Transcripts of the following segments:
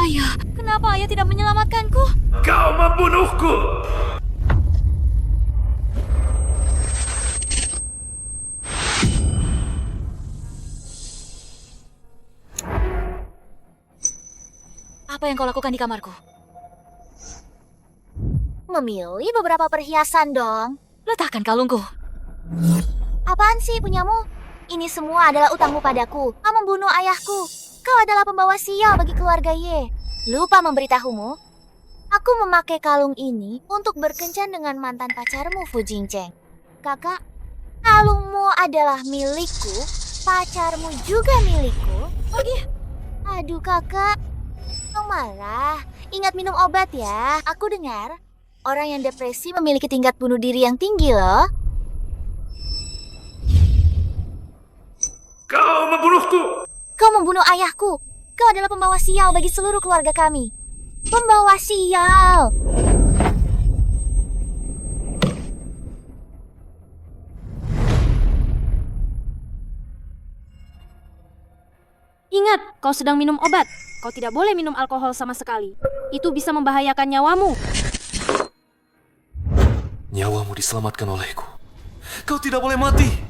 Ayah, kenapa ayah tidak menyelamatkanku? Kau membunuhku! Apa yang kau lakukan di kamarku? Memilih beberapa perhiasan dong. Letakkan kalungku. Apaan sih punyamu? Ini semua adalah utangmu padaku. Kau membunuh ayahku. Kau adalah pembawa sial bagi keluarga Ye. Lupa memberitahumu. Aku memakai kalung ini untuk berkencan dengan mantan pacarmu, Fu Jingcheng. Kakak, kalungmu adalah milikku. Pacarmu juga milikku. Pergi. Aduh kakak, kau marah. Ingat minum obat ya. Aku dengar orang yang depresi memiliki tingkat bunuh diri yang tinggi loh. Kau membunuhku! Kau membunuh ayahku. Kau adalah pembawa sial bagi seluruh keluarga kami. Pembawa sial. Ingat, kau sedang minum obat. Kau tidak boleh minum alkohol sama sekali. Itu bisa membahayakan nyawamu. Nyawamu diselamatkan olehku. Kau tidak boleh mati!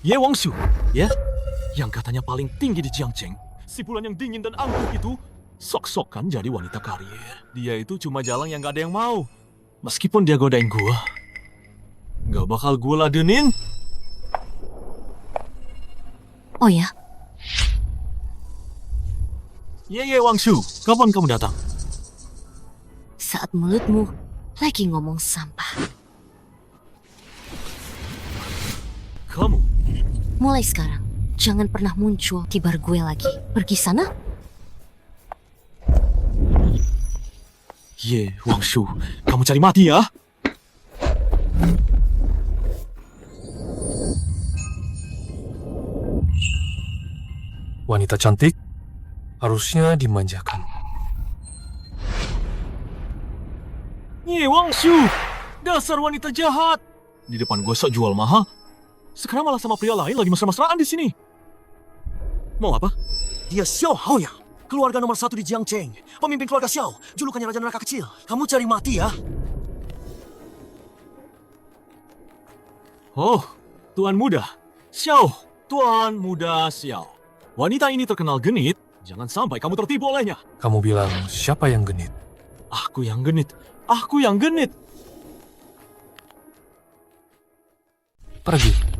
Ye Wangshu, ya? Yang katanya paling tinggi di Jiangcheng. Si bulan yang dingin dan angkuh itu sok-sokan jadi wanita karir. Dia itu cuma jalan yang gak ada yang mau. Meskipun dia godain gua, gak bakal gua ladenin. Oh ya? Ye Wangshu, kapan kamu datang? Saat mulutmu lagi ngomong sampah. Kamu? Mulai sekarang, jangan pernah muncul di bar gue lagi. Pergi sana. Ye Wangshu, kamu cari mati ya? Wanita cantik harusnya dimanjakan. Ye Wangshu, dasar wanita jahat. Di depan gua sok jual mahal. Sekarang malah sama pria lain lagi mesra-mesraan di sini. Mau apa? Dia Xiao Haoya, keluarga nomor 1 di Jiangcheng. Pemimpin keluarga Xiao, julukannya Raja Neraka Kecil. Kamu cari mati ya? Oh, Tuan Muda. Xiao, Tuan Muda Xiao. Wanita ini terkenal genit, jangan sampai kamu tertipu olehnya. Kamu bilang siapa yang genit? Aku yang genit, aku yang genit. Pergi.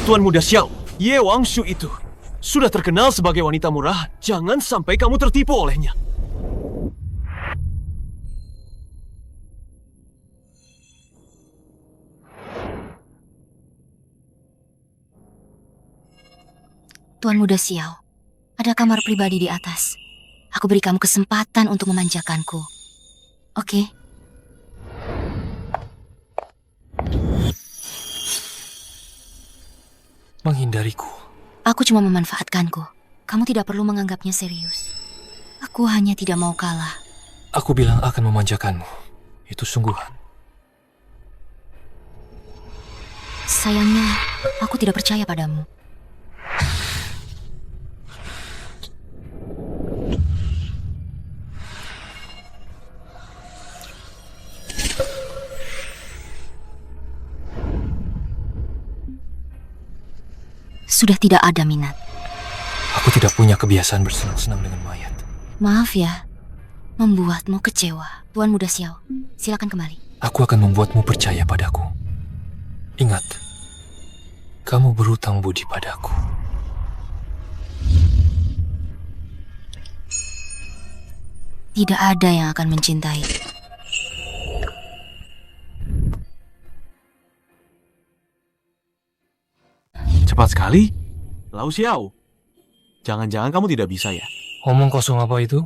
Tuan Muda Xiao, Ye Wangshu itu sudah terkenal sebagai wanita murah. Jangan sampai kamu tertipu olehnya. Tuan Muda Xiao, ada kamar pribadi di atas. Aku beri kamu kesempatan untuk memanjakanku. Oke? Menghindariku. Aku cuma memanfaatkanku. Kamu tidak perlu menganggapnya serius. Aku hanya tidak mau kalah. Aku bilang akan memanjakanmu. Itu sungguhan. Sayangnya, aku tidak percaya padamu. Sudah tidak ada minat. Aku tidak punya kebiasaan bersenang-senang dengan mayat. Maaf ya, membuatmu kecewa. Tuan Muda Xiao, silakan kembali. Aku akan membuatmu percaya padaku. Ingat, kamu berutang budi padaku. Tidak ada yang akan mencintai. Cepat sekali. Lau Xiao, jangan-jangan kamu tidak bisa ya? Omong kosong apa itu?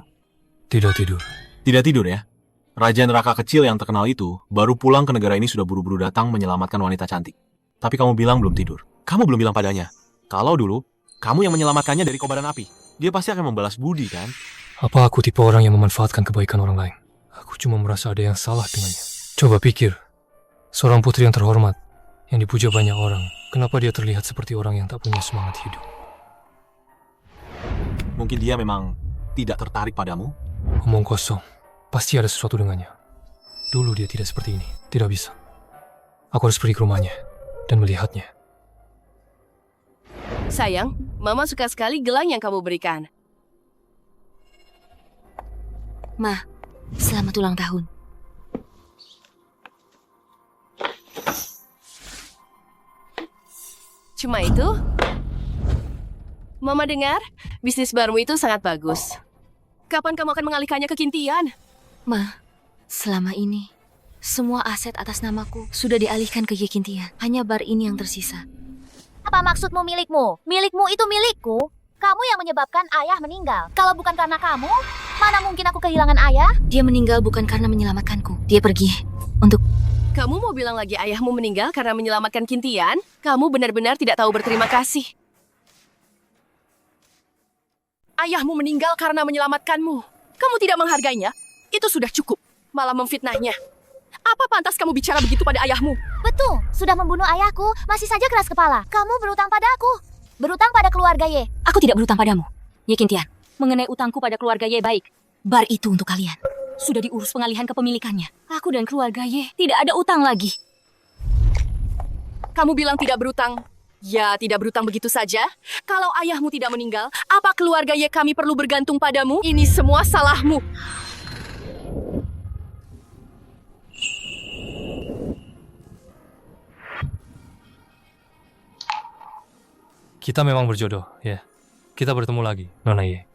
Tidak tidur. Tidak tidur ya? Raja Neraka Kecil yang terkenal itu baru pulang ke negara ini sudah buru-buru datang menyelamatkan wanita cantik. Tapi kamu bilang belum tidur. Kamu belum bilang padanya kalau dulu kamu yang menyelamatkannya dari kobaran api. Dia pasti akan membalas budi kan? Apa aku tipe orang yang memanfaatkan kebaikan orang lain? Aku cuma merasa ada yang salah dengannya. Coba pikir, seorang putri yang terhormat, yang dipuja banyak orang, kenapa dia terlihat seperti orang yang tak punya semangat hidup? Mungkin dia memang tidak tertarik padamu. Omong kosong, pasti ada sesuatu dengannya. Dulu dia tidak seperti ini, tidak bisa. Aku harus pergi ke rumahnya dan melihatnya. Sayang, Mama suka sekali gelang yang kamu berikan. Ma, selamat ulang tahun. Cuma itu? Mama dengar, bisnis barumu itu sangat bagus. Kapan kamu akan mengalihkannya ke Kintian? Ma, selama ini, semua aset atas namaku sudah dialihkan ke Yekintian. Hanya bar ini yang tersisa. Apa maksudmu milikmu? Milikmu itu milikku. Kamu yang menyebabkan ayah meninggal. Kalau bukan karena kamu, mana mungkin aku kehilangan ayah? Dia meninggal bukan karena menyelamatkanku. Dia pergi untuk... Kamu mau bilang lagi ayahmu meninggal karena menyelamatkan Kintian? Kamu benar-benar tidak tahu berterima kasih. Ayahmu meninggal karena menyelamatkanmu. Kamu tidak menghargainya? Itu sudah cukup. Malah memfitnahnya. Apa pantas kamu bicara begitu pada ayahmu? Betul, sudah membunuh ayahku, masih saja keras kepala. Kamu berutang pada aku. Berutang pada keluarga Ye. Aku tidak berutang padamu, Yekintian. Mengenai utangku pada keluarga Ye baik. Bar itu untuk kalian. Sudah diurus pengalihan kepemilikannya. Aku dan keluarga Ye tidak ada utang lagi. Kamu bilang tidak berutang. Ya, tidak berutang begitu saja. Kalau ayahmu tidak meninggal, apa keluarga Ye kami perlu bergantung padamu? Ini semua salahmu. Kita memang berjodoh, ya. Kita bertemu lagi, Nona Ye.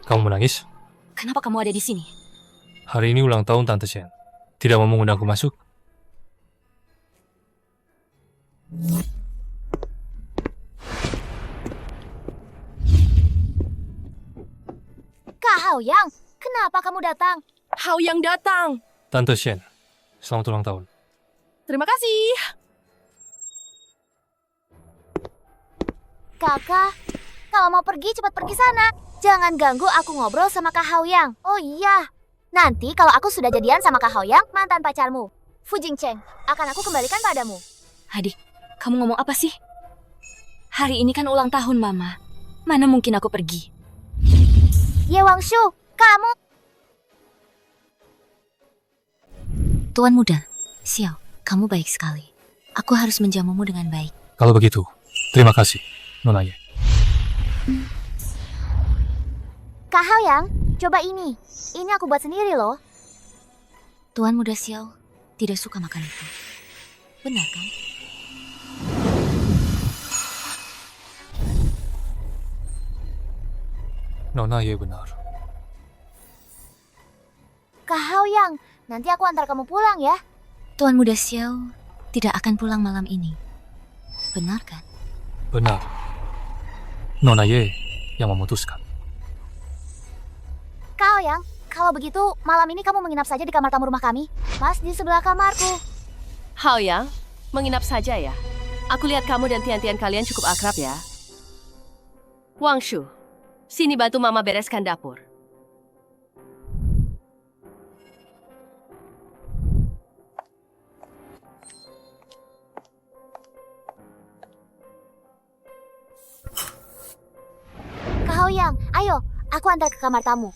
Kamu menangis? Kenapa kamu ada di sini? Hari ini ulang tahun Tante Shen. Tidak mau mengundangku masuk? Kak Haoyang, kenapa kamu datang? Hao yang datang. Tante Shen, selamat ulang tahun. Terima kasih. Kakak, kalau mau pergi cepat pergi sana. Jangan ganggu aku ngobrol sama Kak Haoyang. Oh iya, nanti kalau aku sudah jadian sama Kak Haoyang, mantan pacarmu, Fu Jingcheng, akan aku kembalikan padamu. Adik, kamu ngomong apa sih? Hari ini kan ulang tahun Mama. Mana mungkin aku pergi? Ye Wangshu, kamu... Tuan muda, Xiao, kamu baik sekali. Aku harus menjamumu dengan baik. Kalau begitu, terima kasih, Nona Ye. Kak Haoyang, coba ini. Ini aku buat sendiri loh. Tuan muda Xiao tidak suka makan itu. Benar kan? Nona Ye benar. Kak Haoyang, nanti aku antar kamu pulang ya. Tuan muda Xiao tidak akan pulang malam ini. Benar kan? Benar. Nona Ye yang memutuskan. Kak Haoyang, kalau begitu malam ini kamu menginap saja di kamar tamu rumah kami. Mas di sebelah kamarku. Hao yang, menginap saja ya. Aku lihat kamu dan tian-tian kalian cukup akrab ya. Wangshu, sini bantu Mama bereskan dapur. Kak Haoyang, ayo, aku antar ke kamar tamu.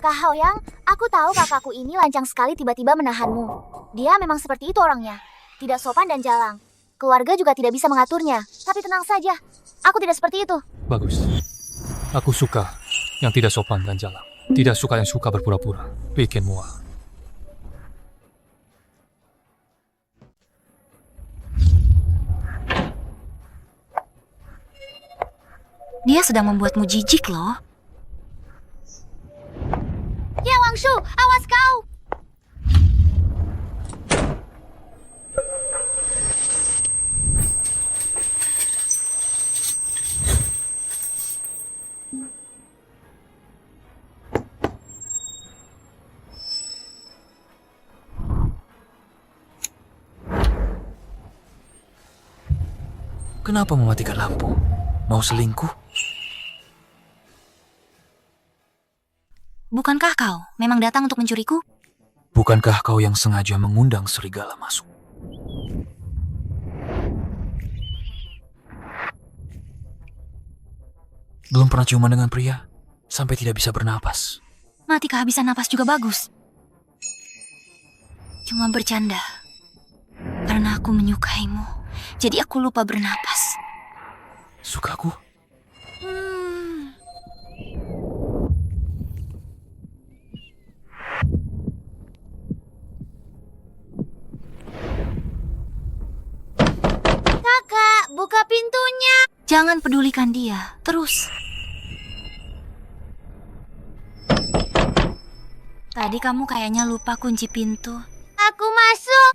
Kak Haoyang, aku tahu kakakku ini lancang sekali tiba-tiba menahanmu. Dia memang seperti itu orangnya. Tidak sopan dan jalang. Keluarga juga tidak bisa mengaturnya. Tapi tenang saja, aku tidak seperti itu. Bagus. Aku suka yang tidak sopan dan jalang. Tidak suka yang suka berpura-pura. Bikin muak. Dia sedang membuatmu jijik loh. Ya Wangshu, awas kau! Kenapa mematikan lampu? Mau selingkuh? bukankah kau memang datang untuk mencuriku? Bukankah kau yang sengaja mengundang serigala masuk? Belum pernah ciuman dengan pria, sampai tidak bisa bernapas. Mati kehabisan napas juga bagus. Cuma bercanda. Karena aku menyukaimu, jadi aku lupa bernapas. Sukaku? Kakak, buka pintunya. Jangan pedulikan dia, terus. Tadi kamu kayaknya lupa kunci pintu. Aku masuk.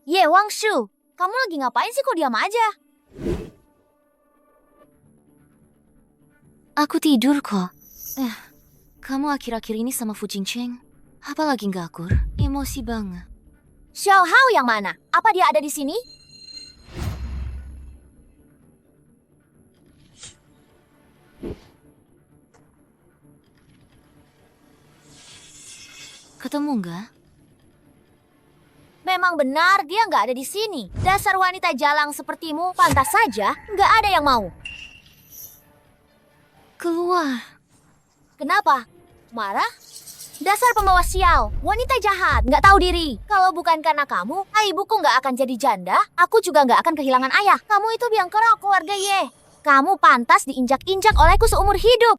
Ye Wangshu, kamu lagi ngapain sih, kok diam aja? Aku tidur kok. Kamu akhir-akhir ini sama Fu Jingcheng, apalagi nggak akur? Emosi banget. Xiao Hao yang mana? Apa dia ada di sini? Ketemu nggak? Memang benar dia nggak ada di sini. Dasar wanita jalang sepertimu, pantas saja nggak ada yang mau. Keluar. Kenapa? Marah? Dasar pembawa sial, wanita jahat, nggak tahu diri. Kalau bukan karena kamu, ibuku nggak akan jadi janda. Aku juga nggak akan kehilangan ayah. Kamu itu biang kerok keluarga Ye. Kamu pantas diinjak-injak olehku seumur hidup.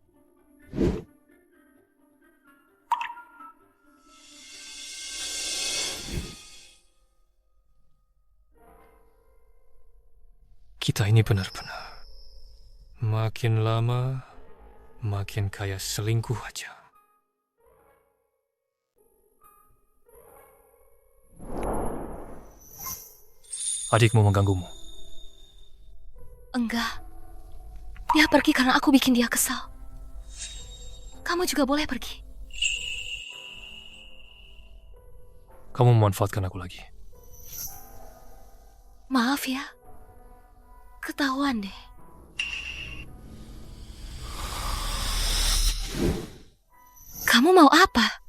Kita ini benar-benar makin lama makin kayak selingkuh aja. Adikmu mengganggumu. Enggak. Dia pergi karena aku bikin dia kesal. Kamu juga boleh pergi. Kamu memanfaatkan aku lagi. Maaf ya. Ketahuan deh. Kamu mau apa?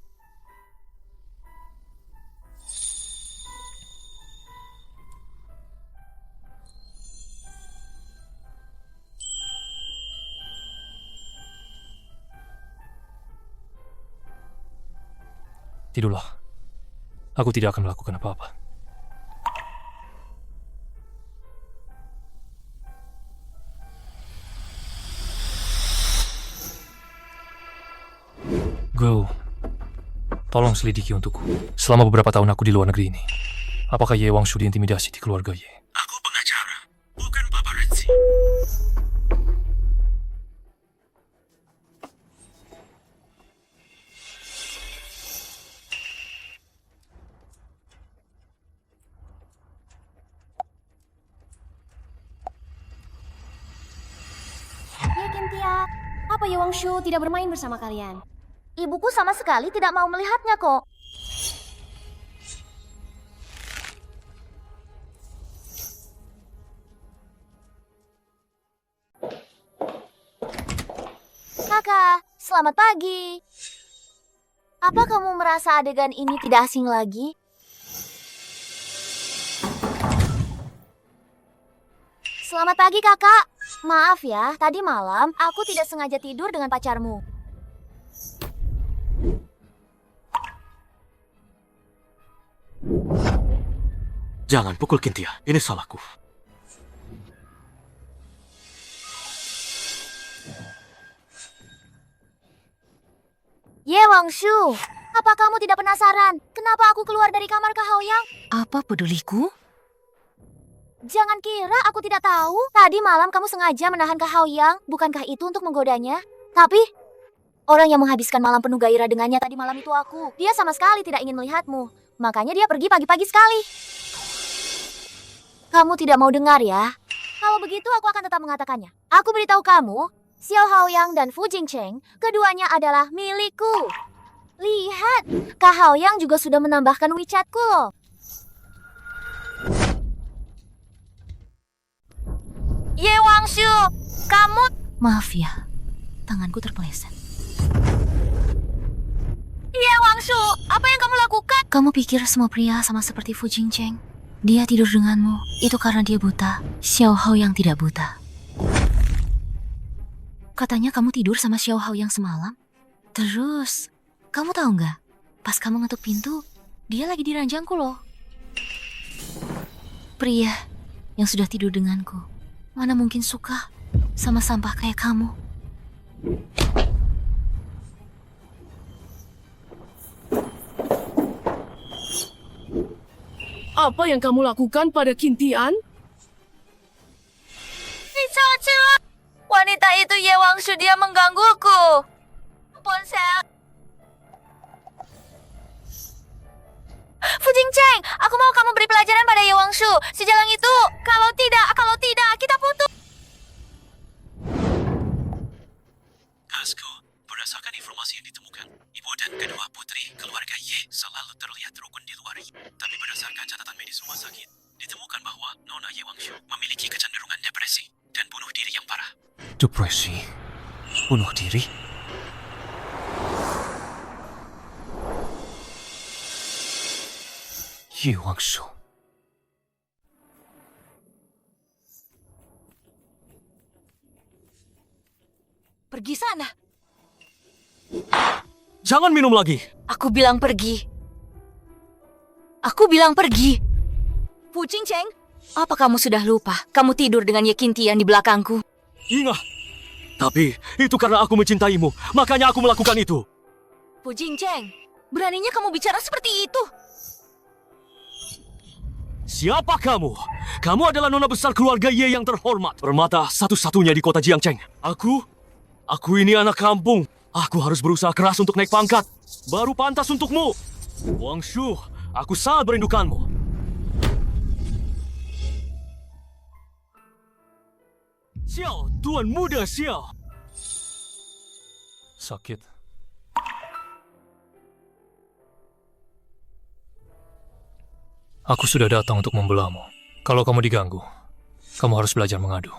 Tidurlah. Aku tidak akan melakukan apa-apa. Go. Tolong selidiki untukku. Selama beberapa tahun aku di luar negeri ini, apakah Ye Wangshu diintimidasi di keluarga Ye? Aku pengacara, bukan paparazzi. Ye Kintia, apa Ye Wangshu tidak bermain bersama kalian? Ibuku sama sekali tidak mau melihatnya kok. Kakak, selamat pagi. Apa kamu merasa adegan ini tidak asing lagi? Selamat pagi kakak. Maaf ya, tadi malam aku tidak sengaja tidur dengan pacarmu. Jangan pukul Kintia, ini salahku. Ye Wangshu, apa kamu tidak penasaran? Kenapa aku keluar dari kamar Kak Haoyang? Apa peduliku? Jangan kira aku tidak tahu. Tadi malam kamu sengaja menahan Kak Haoyang. Bukankah itu untuk menggodanya? Tapi, orang yang menghabiskan malam penuh gairah dengannya tadi malam itu aku. Dia sama sekali tidak ingin melihatmu. Makanya dia pergi pagi-pagi sekali. Kamu tidak mau dengar ya? Kalau begitu aku akan tetap mengatakannya. Aku beritahu kamu, Xiao Haoyang dan Fu Jingcheng, keduanya adalah milikku. Lihat, Kak Haoyang juga sudah menambahkan WeChatku loh. Ye Wangshu, kamu... Maaf ya, tanganku terpeleset. Ye Wangshu, apa yang kamu lakukan? Kamu pikir semua pria sama seperti Fu Jingcheng? Dia tidur denganmu, itu karena dia buta. Xiao Hao yang tidak buta. Katanya kamu tidur sama Xiao Hao yang semalam. Terus, kamu tahu nggak? Pas kamu ngetuk pintu, dia lagi di ranjangku loh. Pria yang sudah tidur denganku, mana mungkin suka sama sampah kayak kamu? Apa yang kamu lakukan pada Kintian? Wanita itu Ye Wangshu, dia menggangguku. Ampun, saya... Fu Jingcheng, aku mau kamu beri pelajaran pada Ye Wangshu. Sejalan itu, kalau tidak, kita putus. Kasku, berdasarkan informasi yang ditemukan, ibu dan kedua putri keluarga Ye selalu terlihat rukun di luar. Tapi berdasarkan catatan medis rumah sakit, ditemukan bahwa Nona Ye Wangshu memiliki kecenderungan depresi dan bunuh diri yang parah. Depresi? Bunuh diri? Ye Wangshu. Pergi sana. Jangan minum lagi. Aku bilang pergi. Aku bilang pergi. Fu Jingcheng, apa kamu sudah lupa? Kamu tidur dengan Ye Qintian di belakangku. Ingat. Tapi itu karena aku mencintaimu, makanya aku melakukan itu. Fu Jingcheng, beraninya kamu bicara seperti itu? Siapa kamu? Kamu adalah nona besar keluarga Ye yang terhormat. Permata satu-satunya di kota Jiangcheng. Aku ini anak kampung. Aku harus berusaha keras untuk naik pangkat. Baru pantas untukmu. Wangshu, aku sangat merindukanmu. Xiao, Tuan Muda Xiao. Sakit. Aku sudah datang untuk membelamu. Kalau kamu diganggu, kamu harus belajar mengadu.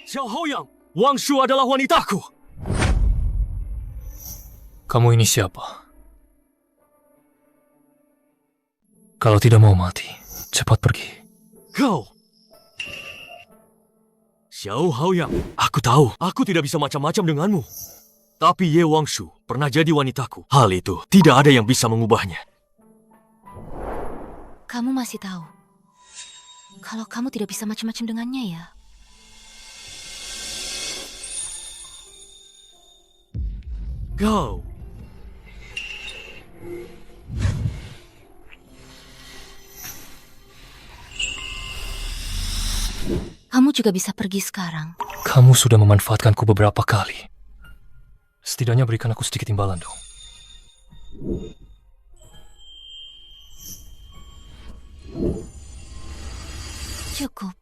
Xiao Haoyang, Wangshu adalah wanitaku. Kamu ini siapa? Kalau tidak mau mati, cepat pergi. Kau. Xiao Haoyang, aku tahu aku tidak bisa macam-macam denganmu. Tapi Ye Wangshu pernah jadi wanitaku. Hal itu tidak ada yang bisa mengubahnya. Kamu masih tahu kalau kamu tidak bisa macam-macam dengannya ya? Kau. Kamu juga bisa pergi sekarang. Kamu sudah memanfaatkanku beberapa kali. Setidaknya berikan aku sedikit imbalan dong. Cukup.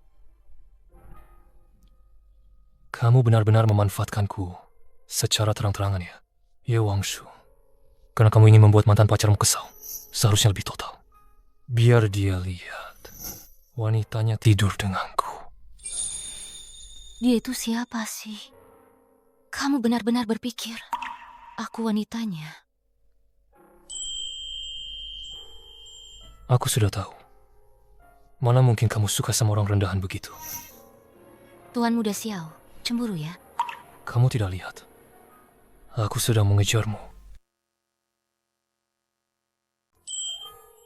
Kamu benar-benar memanfaatkanku secara terang-terangan ya, Ye Wangshu. Karena kamu ingin membuat mantan pacarmu kesal. Seharusnya lebih total. Biar dia lihat wanitanya tidur denganku. Dia itu siapa sih? Kamu benar-benar berpikir aku wanitanya? Aku sudah tahu. Mana mungkin kamu suka sama orang rendahan begitu? Tuan Muda Xiao, cemburu ya? Kamu tidak lihat. Aku sedang mengejarmu.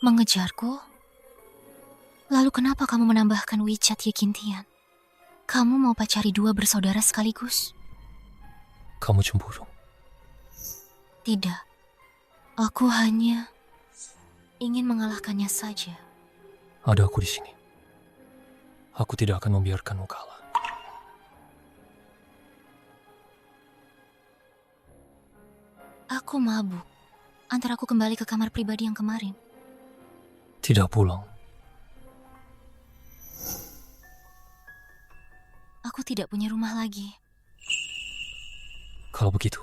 Mengejarku? Lalu kenapa kamu menambahkan WeChat Ye Qintian? Kamu mau pacari dua bersaudara sekaligus? Kamu cemburu. Tidak. Aku hanya ingin mengalahkannya saja. Ada aku di sini. Aku tidak akan membiarkanmu kalah. Aku mabuk. Antar aku kembali ke kamar pribadi yang kemarin. Tidak pulang. Aku tidak punya rumah lagi. Kalau begitu,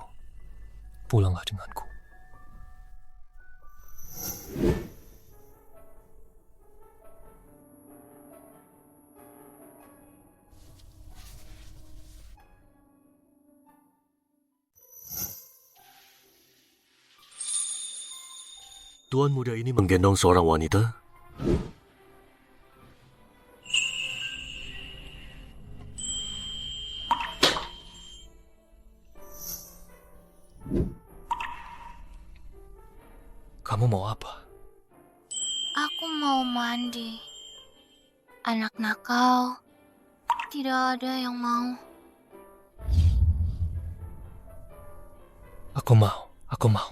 pulanglah denganku. Tuan muda ini menggendong seorang wanita? Kamu mau apa? Aku mau mandi. Anak nakal. Tidak ada yang mau. Aku mau.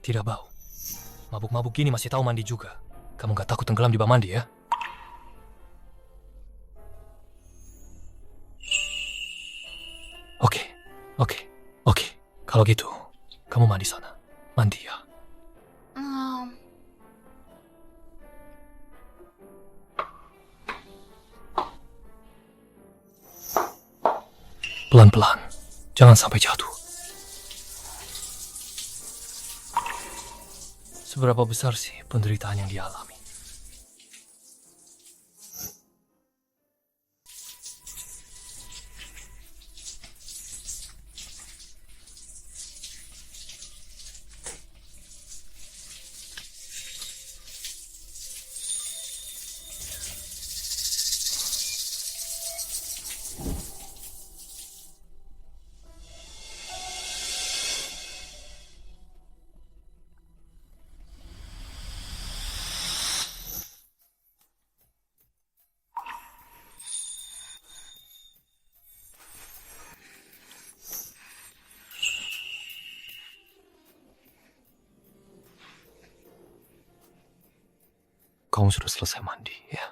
Tidak bau. Mabuk-mabuk gini masih tahu mandi juga. Kamu gak takut tenggelam di bak mandi ya? Oke. Kalau gitu, kamu mandi sana. Mandi ya. Pelan-pelan. Jangan sampai jatuh. Seberapa besar sih penderitaan yang dia alami? Kamu sudah selesai mandi, ya?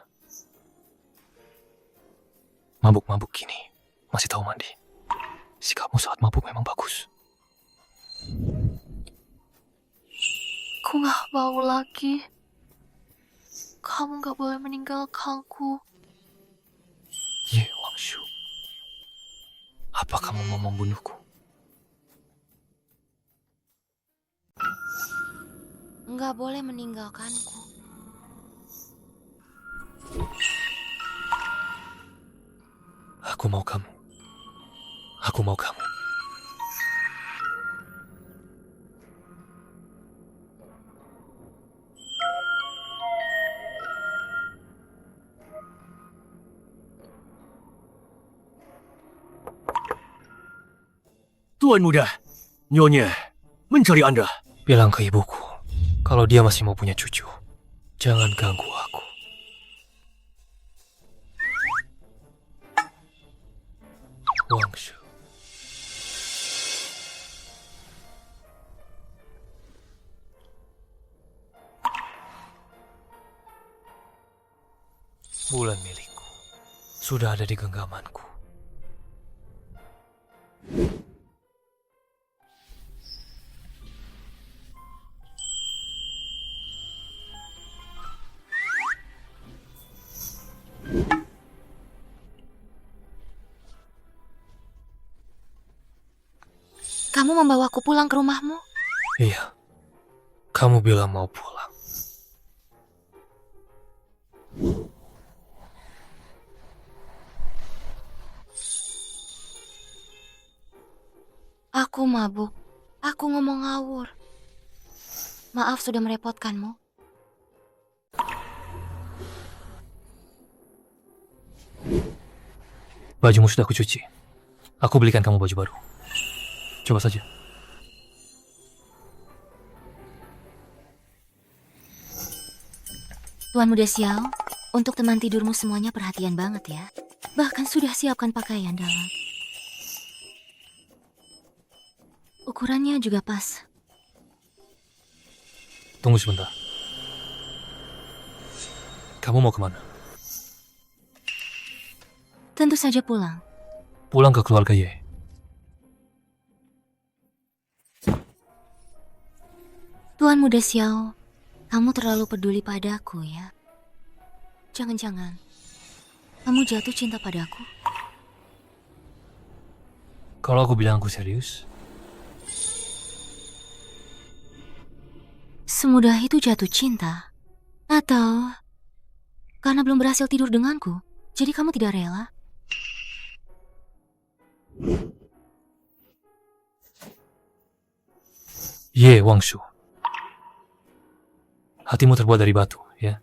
Mabuk-mabuk gini, masih tahu mandi. Sikapmu saat mabuk memang bagus. Aku gak mau lagi. Kamu gak boleh meninggalkanku. Ye Wangshu, apa kamu mau membunuhku? Gak boleh meninggalkanku. Aku mau kamu. Aku mau kamu. Tuan muda, Nyonya mencari Anda. Bilang ke ibuku, kalau dia masih mau punya cucu, jangan ganggu aku. Wangshu. Bulan milikku sudah ada di genggamanku. Kamu membawaku pulang ke rumahmu? Iya, kamu bilang mau pulang. Aku mabuk. Aku ngomong ngawur. Maaf sudah merepotkanmu. Bajumu sudah kucuci. Aku belikan kamu baju baru. Coba saja. Tuan Muda Xiao, untuk teman tidurmu semuanya perhatian banget ya. Bahkan sudah siapkan pakaian dalam. Ukurannya juga pas. Tunggu sebentar. Kamu mau kemana? Tentu saja pulang. Pulang ke keluarga Ye. Tuan Muda Xiao, kamu terlalu peduli padaku ya. Jangan-jangan kamu jatuh cinta padaku? Kalau aku bilang aku serius, semudah itu jatuh cinta? Atau karena belum berhasil tidur denganku, jadi kamu tidak rela? Ye Wangshu. Hatimu terbuat dari batu, ya?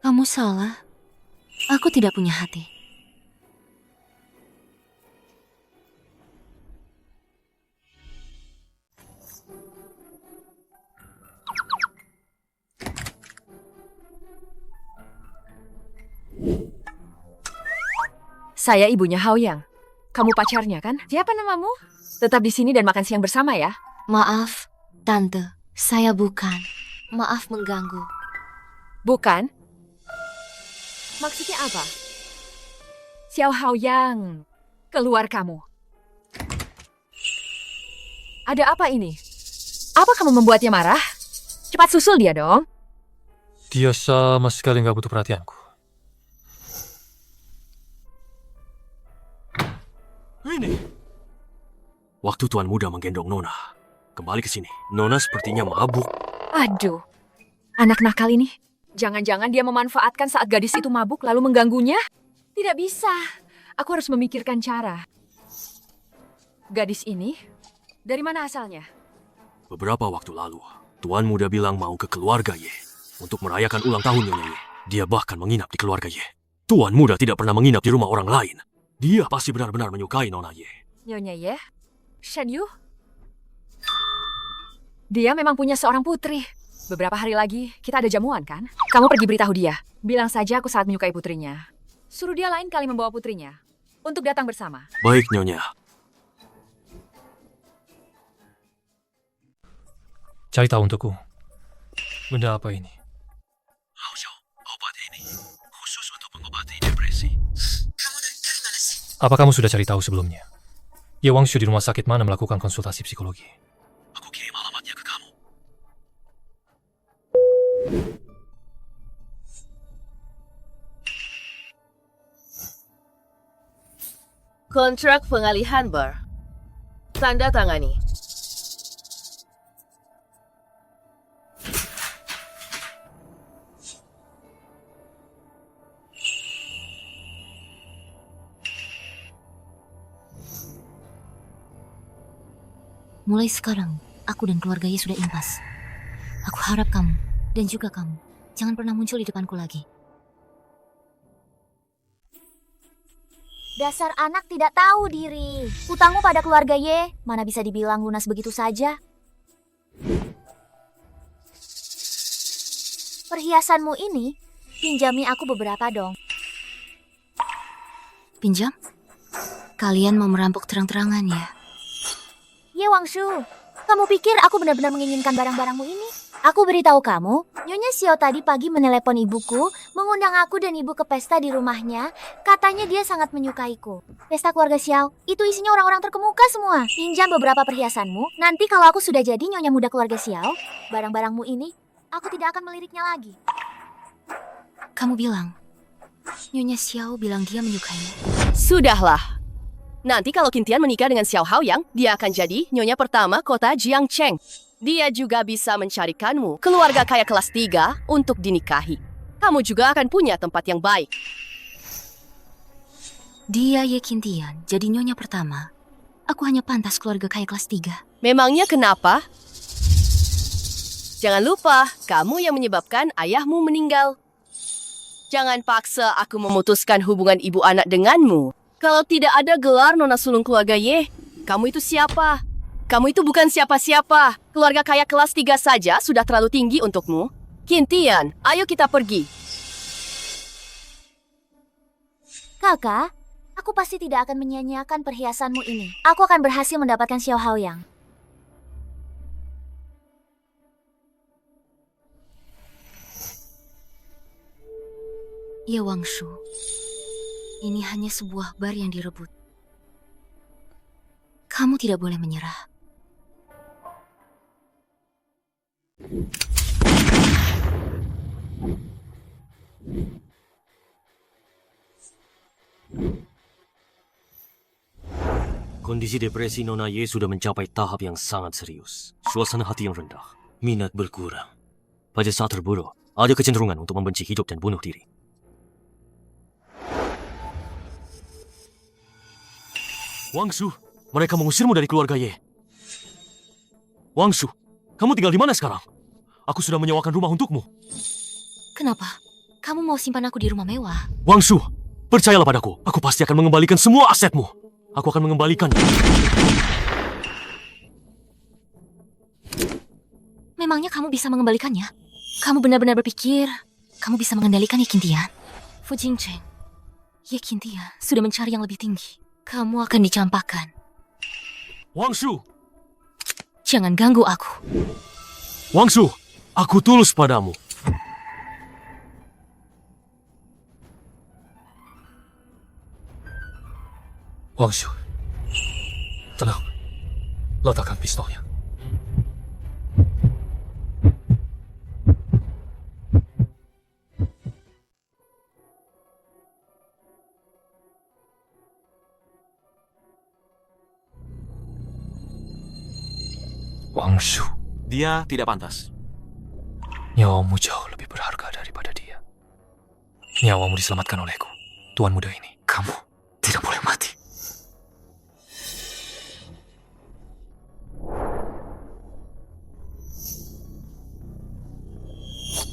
Kamu salah. Aku tidak punya hati. Saya ibunya Haoyang. Kamu pacarnya kan? Siapa namamu? Tetap di sini dan makan siang bersama ya. Maaf, Tante. Saya bukan. Maaf mengganggu. Bukan? Maksudnya apa? Xiao Haoyang, keluar kamu. Ada apa ini? Apa kamu membuatnya marah? Cepat susul dia dong. Dia sama sekali nggak butuh perhatianku. Ini. Waktu Tuan Muda menggendong Nona. Kembali ke sini. Nona sepertinya mabuk. Aduh, anak nakal ini. Jangan-jangan dia memanfaatkan saat gadis itu mabuk lalu mengganggunya? Tidak bisa. Aku harus memikirkan cara. Gadis ini, dari mana asalnya? Beberapa waktu lalu, Tuan Muda bilang mau ke keluarga Ye untuk merayakan ulang tahun Nyonya Ye. Dia bahkan menginap di keluarga Ye. Tuan Muda tidak pernah menginap di rumah orang lain. Dia pasti benar-benar menyukai Nona Ye. Nyonya Ye? Shen Yu? Dia memang punya seorang putri. Beberapa hari lagi, kita ada jamuan kan? Kamu pergi beritahu dia. Bilang saja aku sangat menyukai putrinya. Suruh dia lain kali membawa putrinya. Untuk datang bersama. Baik, Nyonya. Cari tahu untukku. Benda apa ini? Haoyao, obat ini khusus untuk mengobati depresi. Kamu dari mana sih? Apa kamu sudah cari tahu sebelumnya? Ye Wangshu di rumah sakit mana melakukan konsultasi psikologi? Aku kirim alamatnya ke kamu. Kontrak pengalihan bar. Tanda tangani. Mulai sekarang, aku dan keluarga Ye sudah impas. Aku harap kamu, dan juga kamu, jangan pernah muncul di depanku lagi. Dasar anak tidak tahu diri. Hutangmu pada keluarga Ye, mana bisa dibilang lunas begitu saja? Perhiasanmu ini, pinjami aku beberapa dong. Pinjam? Kalian mau merampok terang-terangan ya? Ye Wangshu, kamu pikir aku benar-benar menginginkan barang-barangmu ini? Aku beritahu kamu, Nyonya Xiao tadi pagi menelepon ibuku, mengundang aku dan ibu ke pesta di rumahnya. Katanya dia sangat menyukaiku. Pesta keluarga Xiao, itu isinya orang-orang terkemuka semua. Pinjam beberapa perhiasanmu, nanti kalau aku sudah jadi Nyonya muda keluarga Xiao, barang-barangmu ini, aku tidak akan meliriknya lagi. Kamu bilang, Nyonya Xiao bilang dia menyukaimu. Sudahlah. Nanti kalau Qintian menikah dengan Xiao Haoyang, dia akan jadi nyonya pertama kota Jiangcheng. Dia juga bisa mencarikanmu keluarga kaya kelas 3 untuk dinikahi. Kamu juga akan punya tempat yang baik. Dia Ye Qintian jadi nyonya pertama. Aku hanya pantas keluarga kaya kelas 3. Memangnya kenapa? Jangan lupa, kamu yang menyebabkan ayahmu meninggal. Jangan paksa aku memutuskan hubungan ibu anak denganmu. Kalau tidak ada gelar nona sulung keluarga Ye, kamu itu siapa? Kamu itu bukan siapa-siapa. Keluarga kaya kelas 3 saja sudah terlalu tinggi untukmu. Qintian, ayo kita pergi. Kakak, aku pasti tidak akan menyia-nyiakan perhiasanmu ini. Aku akan berhasil mendapatkan Xiao Haoyang. Ye Wangshu, ini hanya sebuah bar yang direbut. Kamu tidak boleh menyerah. Kondisi depresi Nona Ye sudah mencapai tahap yang sangat serius. Suasana hati yang rendah. Minat berkurang. Pada saat terburuk, ada kecenderungan untuk membenci hidup dan bunuh diri. Wangshu, mereka mengusirmu dari keluarga Ye. Wangshu, kamu tinggal di mana sekarang? Aku sudah menyewakan rumah untukmu. Kenapa? Kamu mau simpan aku di rumah mewah? Wang Shu, percayalah padaku. Aku pasti akan mengembalikan semua asetmu. Aku akan mengembalikan. Memangnya kamu bisa mengembalikannya? Kamu benar-benar berpikir kamu bisa mengendalikan Ye Qingtian? Fu Jingcheng, Ye Qingtian sudah mencari yang lebih tinggi. Kamu akan dicampakkan. Wang Shu! Jangan ganggu aku. Wang Shu, aku tulus padamu. Wang Shu, tenang. Letakkan pistolnya. Wang Shu, Dia tidak pantas. nyawamu jauh lebih berharga daripada dia. Nyawamu diselamatkan olehku. Tuan muda ini, kamu tidak boleh mati.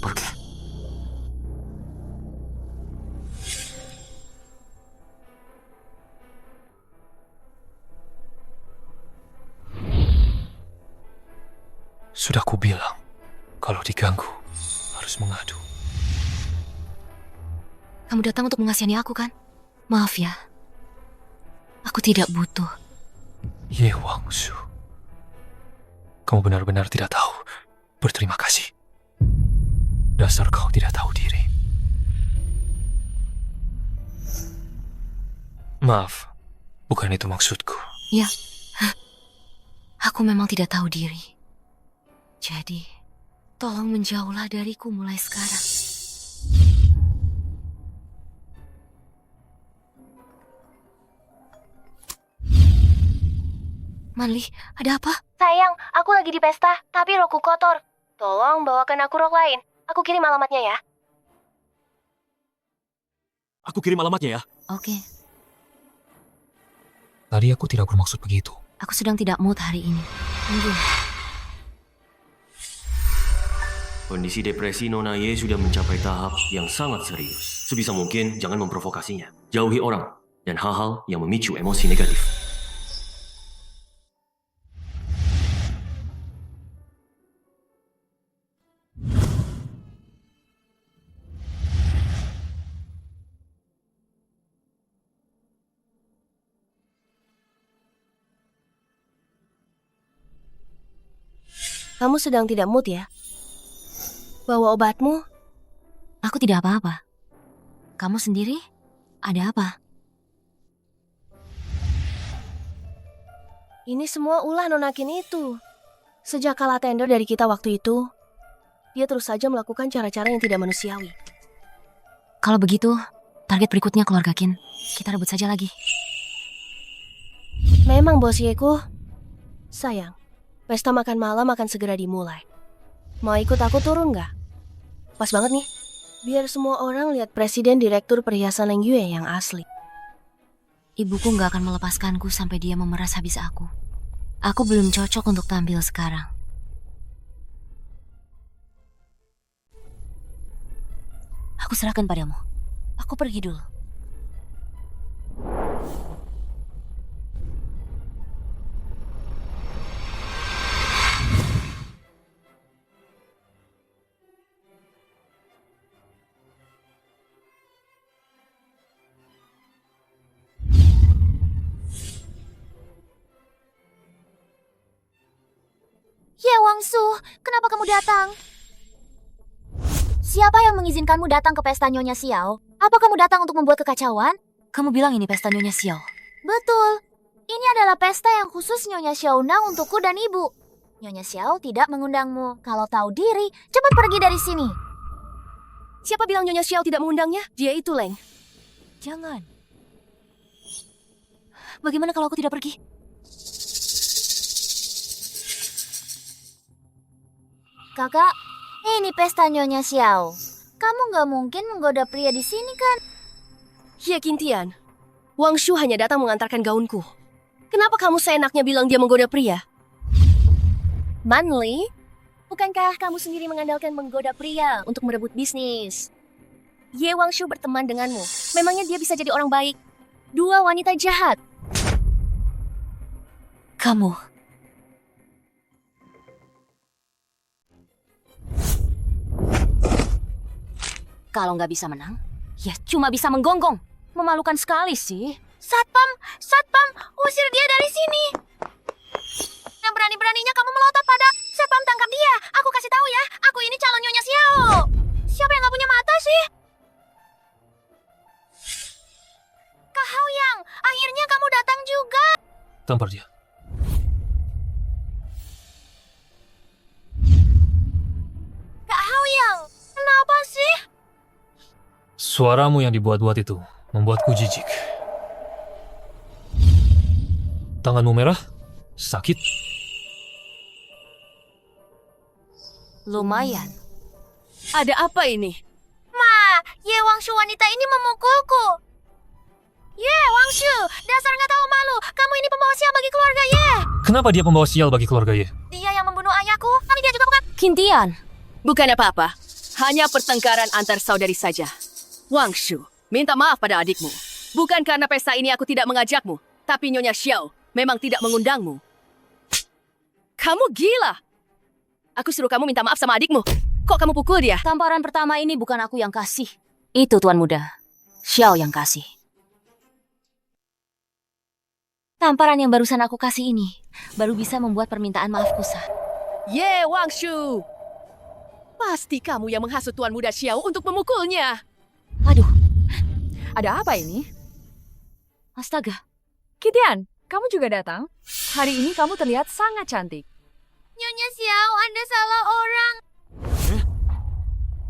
Pergi. Sudah kubilang, kalau diganggu, harus mengadu. Kamu datang untuk mengasihani aku, kan? Maaf ya. Aku tidak butuh. Ye Wang Shu, kamu benar-benar tidak tahu berterima kasih. Dasar kau tidak tahu diri. Maaf, bukan itu maksudku. Ya, aku memang tidak tahu diri. Jadi, tolong menjauhlah dariku mulai sekarang. Manli, ada apa? Sayang, aku lagi di pesta, tapi rokku kotor. Tolong bawakan aku rok lain. Aku kirim alamatnya ya. Aku kirim alamatnya ya. Oke, Tadi aku tidak bermaksud begitu. aku sedang tidak mood hari ini. Tunggu. Kondisi depresi Nona Ye sudah mencapai tahap yang sangat serius. Sebisa mungkin jangan memprovokasinya. Jauhi orang dan hal-hal yang memicu emosi negatif. Kamu sedang tidak mood ya? Bawa obatmu? Aku tidak apa-apa. Kamu sendiri? Ada apa? Ini semua ulah Nona Qin itu. Sejak kalah tender dari kita waktu itu, dia terus saja melakukan cara-cara yang tidak manusiawi. Kalau begitu, target berikutnya keluarga Qin. Kita rebut saja lagi. Memang bos Yeku. Sayang, pesta makan malam akan segera dimulai. Mau ikut aku turun nggak? Pas banget nih. Biar semua orang lihat presiden direktur perhiasan Leng Yue yang asli. Ibuku nggak akan melepaskanku sampai dia memeras habis aku. Aku belum cocok untuk tampil sekarang. Aku serahkan padamu. Aku pergi dulu. Ye Wangsu, kenapa kamu datang? Siapa yang mengizinkanmu datang ke pesta Nyonya Xiao? Apa kamu datang untuk membuat kekacauan? Kamu bilang ini pesta Nyonya Xiao. Betul. Ini adalah pesta yang khusus Nyonya Xiao undang untukku dan ibu. Nyonya Xiao tidak mengundangmu. Kalau tahu diri, cepat pergi dari sini. Siapa bilang Nyonya Xiao tidak mengundangnya? Dia itu, Leng. Jangan. Bagaimana kalau aku tidak pergi? Kakak, ini pesta Nyonya Xiao. Kamu nggak mungkin menggoda pria di sini kan? Ye Qingtian, Wang Shu hanya datang mengantarkan gaunku. Kenapa kamu seenaknya bilang dia menggoda pria? Manli, Bukankah kamu sendiri mengandalkan menggoda pria untuk merebut bisnis? Ye Wangshu berteman denganmu. Memangnya dia bisa jadi orang baik? Dua wanita jahat. Kamu. Kalau nggak bisa menang, ya cuma bisa menggonggong. Memalukan sekali sih. Satpam, usir dia dari sini. Yang berani-beraninya kamu melotot pada Satpam, tangkap dia. Aku kasih tahu ya, aku ini calon Nyonya Xiao. Siapa yang nggak punya mata sih? Kak Haoyang, akhirnya kamu datang juga. Tampar dia. Kak Haoyang, kenapa sih? Suaramu yang dibuat-buat itu membuatku jijik. Tanganmu merah? Sakit? Lumayan. Ada apa ini? Ma, Ye Wangshu wanita ini memukulku. Ye Wangshu, dasar nggak tahu malu. Kamu ini pembawa sial bagi keluarga Ye. Kenapa dia pembawa sial bagi keluarga Ye? Dia yang membunuh ayahku, tapi dia juga bukan. Kintian. Bukan apa-apa. Hanya pertengkaran antar saudari saja. Wangshu, minta maaf pada adikmu. Bukan karena pesta ini aku tidak mengajakmu, tapi Nyonya Xiao memang tidak mengundangmu. Kamu gila. Aku suruh kamu minta maaf sama adikmu. Kok kamu pukul dia? Tamparan pertama ini bukan aku yang kasih. Itu Tuan Muda. Xiao yang kasih. Tamparan yang barusan aku kasih ini baru bisa membuat permintaan maafku sah. Ye Wangshu. Pasti kamu yang menghasut Tuan Muda Xiao untuk memukulnya. Aduh, Ada apa ini? astaga. Kitian, kamu juga datang? Hari ini kamu terlihat sangat cantik. Nyonya Xiao, Anda salah orang.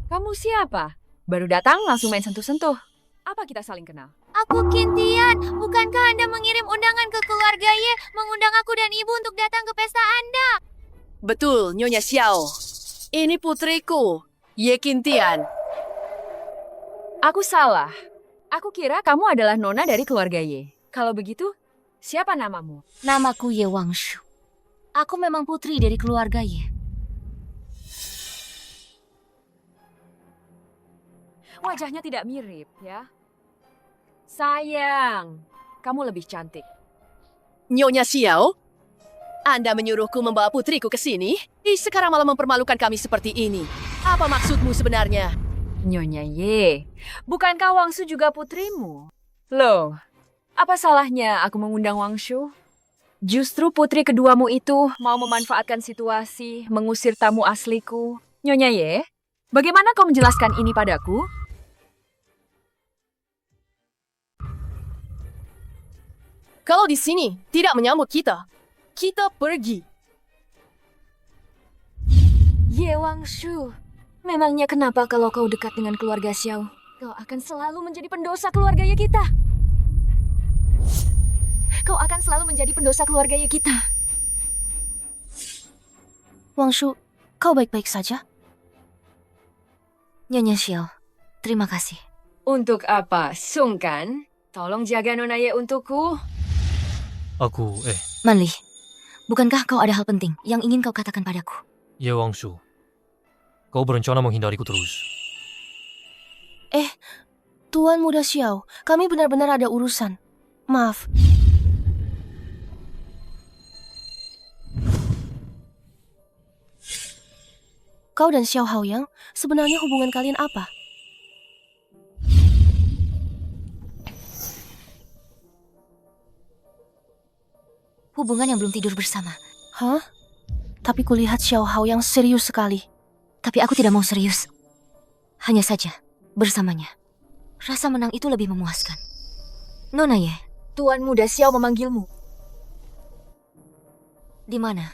Kamu siapa? Baru datang langsung main sentuh-sentuh. Apa kita saling kenal? Aku Kintian. Bukankah Anda mengirim undangan ke keluarga Ye, mengundang aku dan ibu untuk datang ke pesta Anda? Betul, Nyonya Xiao. Ini putriku, Ye Kintian. Aku salah. Aku kira kamu adalah nona dari keluarga Ye. Kalau begitu, siapa namamu? Namaku Ye Wangshu. Aku memang putri dari keluarga Ye. Wajahnya tidak mirip, ya. Sayang, kamu lebih cantik. Nyonya Xiao, Anda menyuruhku membawa putriku ke sini? Sekarang malah mempermalukan kami seperti ini. Apa maksudmu sebenarnya? Nyonya Ye, bukankah Wangshu juga putrimu? Loh, apa salahnya aku mengundang Wangshu? Justru putri keduamu itu mau memanfaatkan situasi, mengusir tamu asliku. Nyonya Ye, bagaimana kau menjelaskan ini padaku? Kalau di sini tidak menyambut kita, kita pergi. Ye Wangshu, memangnya kenapa kalau kau dekat dengan keluarga Xiao, kau akan selalu menjadi pendosa keluarga Ye kita? Kau akan selalu menjadi pendosa keluarga Ye kita. Wangshu, kau baik-baik saja? Nyonya Xiao, terima kasih. Untuk apa? Sungkan? Tolong jaga Nona Ye untukku. Aku, Manli, bukankah kau ada hal penting yang ingin kau katakan padaku? Ye Wangshu. Kau berencana menghindariku terus. Tuan Muda Xiao, kami benar-benar ada urusan. Maaf. Kau dan Xiao Haoyang, sebenarnya hubungan kalian apa? Hubungan yang belum tidur bersama. Hah? Tapi kulihat Xiao Haoyang serius sekali. Tapi aku tidak mau serius. Hanya saja, bersamanya. Rasa menang itu lebih memuaskan. Nona Ye, Tuan Muda Xiao memanggilmu. di mana?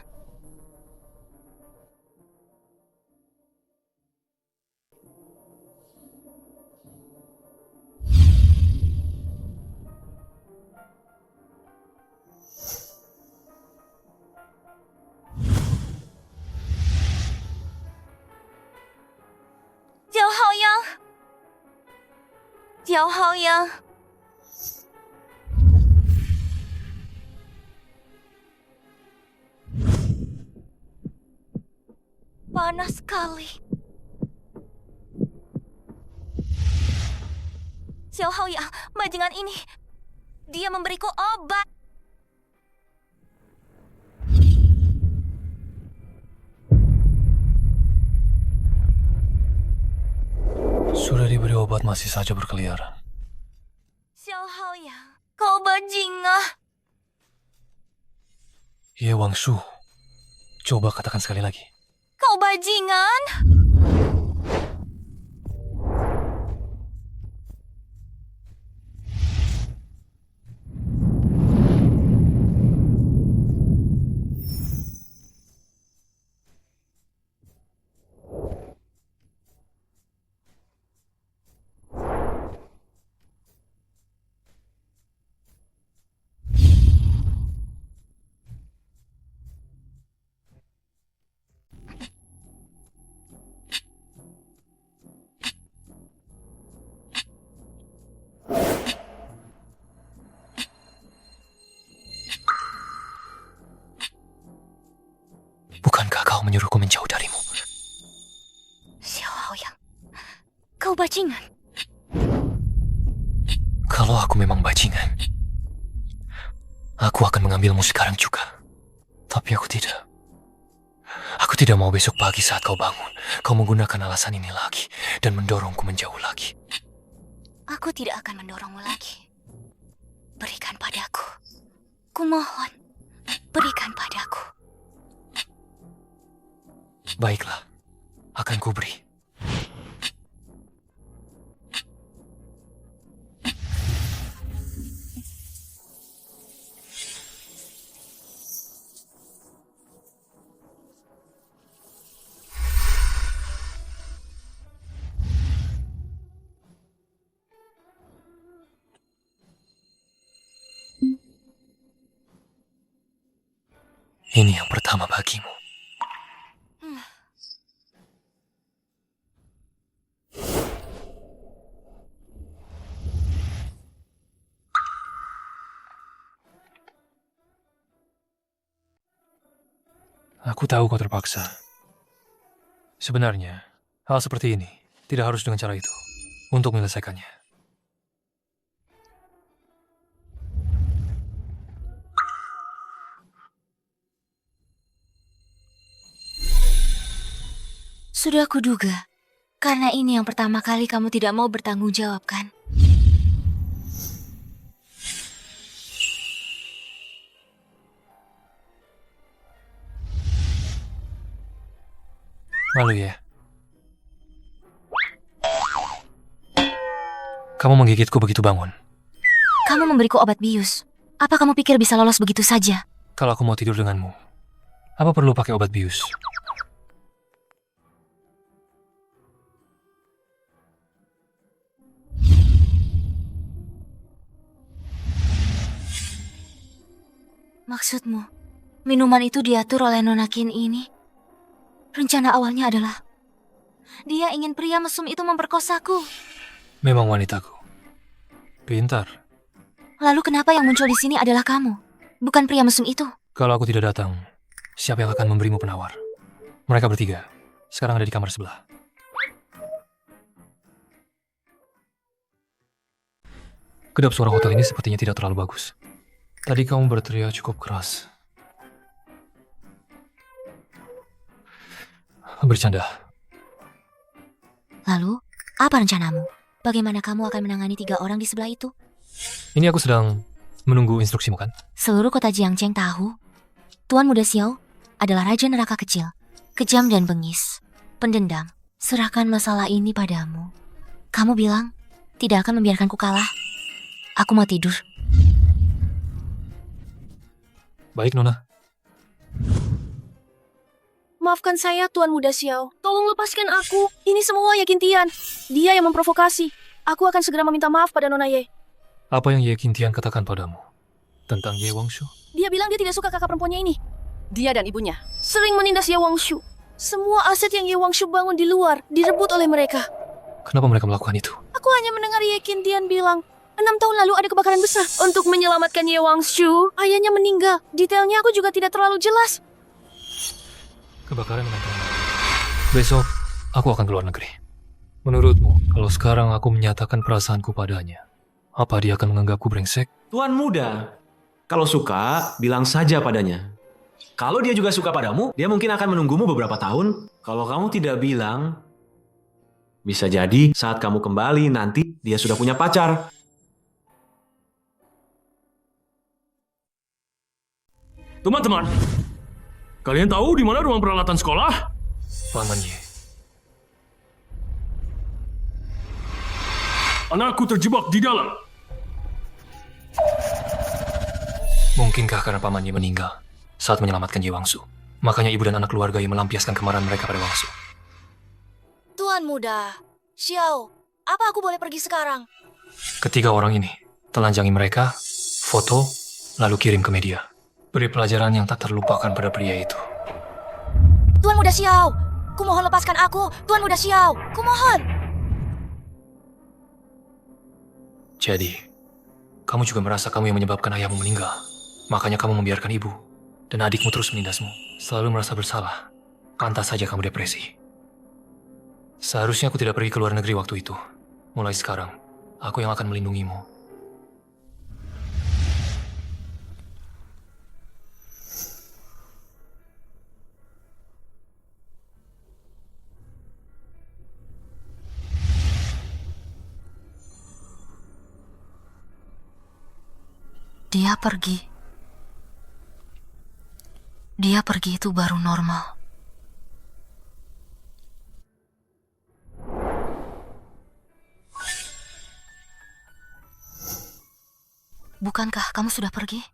Xiao Haoyang. Xiao Haoyang. panas sekali. Xiao Haoyang, bajingan ini. Dia memberiku obat. Sudah diberi obat masih saja berkeliaran. Xiao Haoyang, kau bajingan. Ye Wangshu, coba katakan sekali lagi. Kau bajingan. Bukankah kau menyuruhku menjauh darimu? Xiao Haoyang, kau bajingan. Kalau aku memang bajingan, aku akan mengambilmu sekarang juga. Tapi aku tidak. Aku tidak mau besok pagi saat kau bangun, kau menggunakan alasan ini lagi dan mendorongku menjauh lagi. Aku tidak akan mendorongmu lagi. Berikan padaku. Kumohon, berikan padaku. Baiklah, akan kuberi. Ini yang pertama bagimu. Aku tahu kau terpaksa. Sebenarnya, hal seperti ini tidak harus dengan cara itu untuk menyelesaikannya. Sudah kuduga. Karena ini yang pertama kali kamu tidak mau bertanggung jawab, kan? Malu ya? Kamu menggigitku begitu bangun. Kamu memberiku obat bius. Apa kamu pikir bisa lolos begitu saja? Kalau aku mau tidur denganmu, apa perlu pakai obat bius? Maksudmu, minuman itu diatur oleh Nona Qin ini? Rencana awalnya adalah dia ingin pria mesum itu memperkosaku. Memang wanitaku. Pintar. Lalu kenapa yang muncul di sini adalah kamu, bukan pria mesum itu? Kalau aku tidak datang, siapa yang akan memberimu penawar? Mereka bertiga. Sekarang ada di kamar sebelah. Kedap suara hotel ini sepertinya tidak terlalu bagus. Tadi kamu berteriak cukup keras. Bercanda. Lalu, apa rencanamu? Bagaimana kamu akan menangani 3 orang di sebelah itu? Ini aku sedang menunggu instruksimu, kan? Seluruh kota Jiangcheng tahu, Tuan Muda Xiao adalah Raja Neraka Kecil, kejam dan bengis, pendendam. Serahkan masalah ini padamu. Kamu bilang, tidak akan membiarkanku kalah. Aku mau tidur. Baik, Nona. Maafkan saya, Tuan Muda Xiao. Tolong lepaskan aku. Ini semua Ye Qintian. Dia yang memprovokasi. Aku akan segera meminta maaf pada Nona Ye. Apa yang Ye Qintian katakan padamu tentang Ye Wangshu? Dia bilang dia tidak suka kakak perempuannya ini. Dia dan ibunya. Sering menindas Ye Wangshu. Semua aset yang Ye Wangshu bangun di luar direbut oleh mereka. Kenapa mereka melakukan itu? Aku hanya mendengar Ye Qintian bilang, 6 tahun lalu ada kebakaran besar. Untuk menyelamatkan Ye Wangshu, ayahnya meninggal. Detailnya aku juga tidak terlalu jelas. Kebakaran dengan tahun lalu. Besok, aku akan keluar negeri. Menurutmu, kalau sekarang aku menyatakan perasaanku padanya, apa dia akan menganggapku brengsek? Tuan muda, kalau suka, bilang saja padanya. Kalau dia juga suka padamu, dia mungkin akan menunggumu beberapa tahun. Kalau kamu tidak bilang, bisa jadi saat kamu kembali nanti dia sudah punya pacar. Teman-teman, kalian tahu di mana ruang peralatan sekolah? Paman Ye, Anakku terjebak di dalam. mungkinkah karena Paman Ye meninggal saat menyelamatkan Ye Wangsu? Makanya ibu dan anak keluarga Ye melampiaskan kemarahan mereka pada Wangsu. Tuan muda, Xiao, apa aku boleh pergi sekarang? Ketiga orang ini telanjangi mereka, foto, lalu kirim ke media. Beri pelajaran yang tak terlupakan pada pria itu. Tuan muda Xiao, kumohon lepaskan aku. Tuan muda Xiao, kumohon. Jadi, kamu juga merasa kamu yang menyebabkan ayahmu meninggal. Makanya kamu membiarkan ibu dan adikmu terus menindasmu. Selalu merasa bersalah. Pantas saja kamu depresi. Seharusnya aku tidak pergi ke luar negeri waktu itu. Mulai sekarang, aku yang akan melindungimu. Dia pergi. Dia pergi itu baru normal. Bukankah kamu sudah pergi?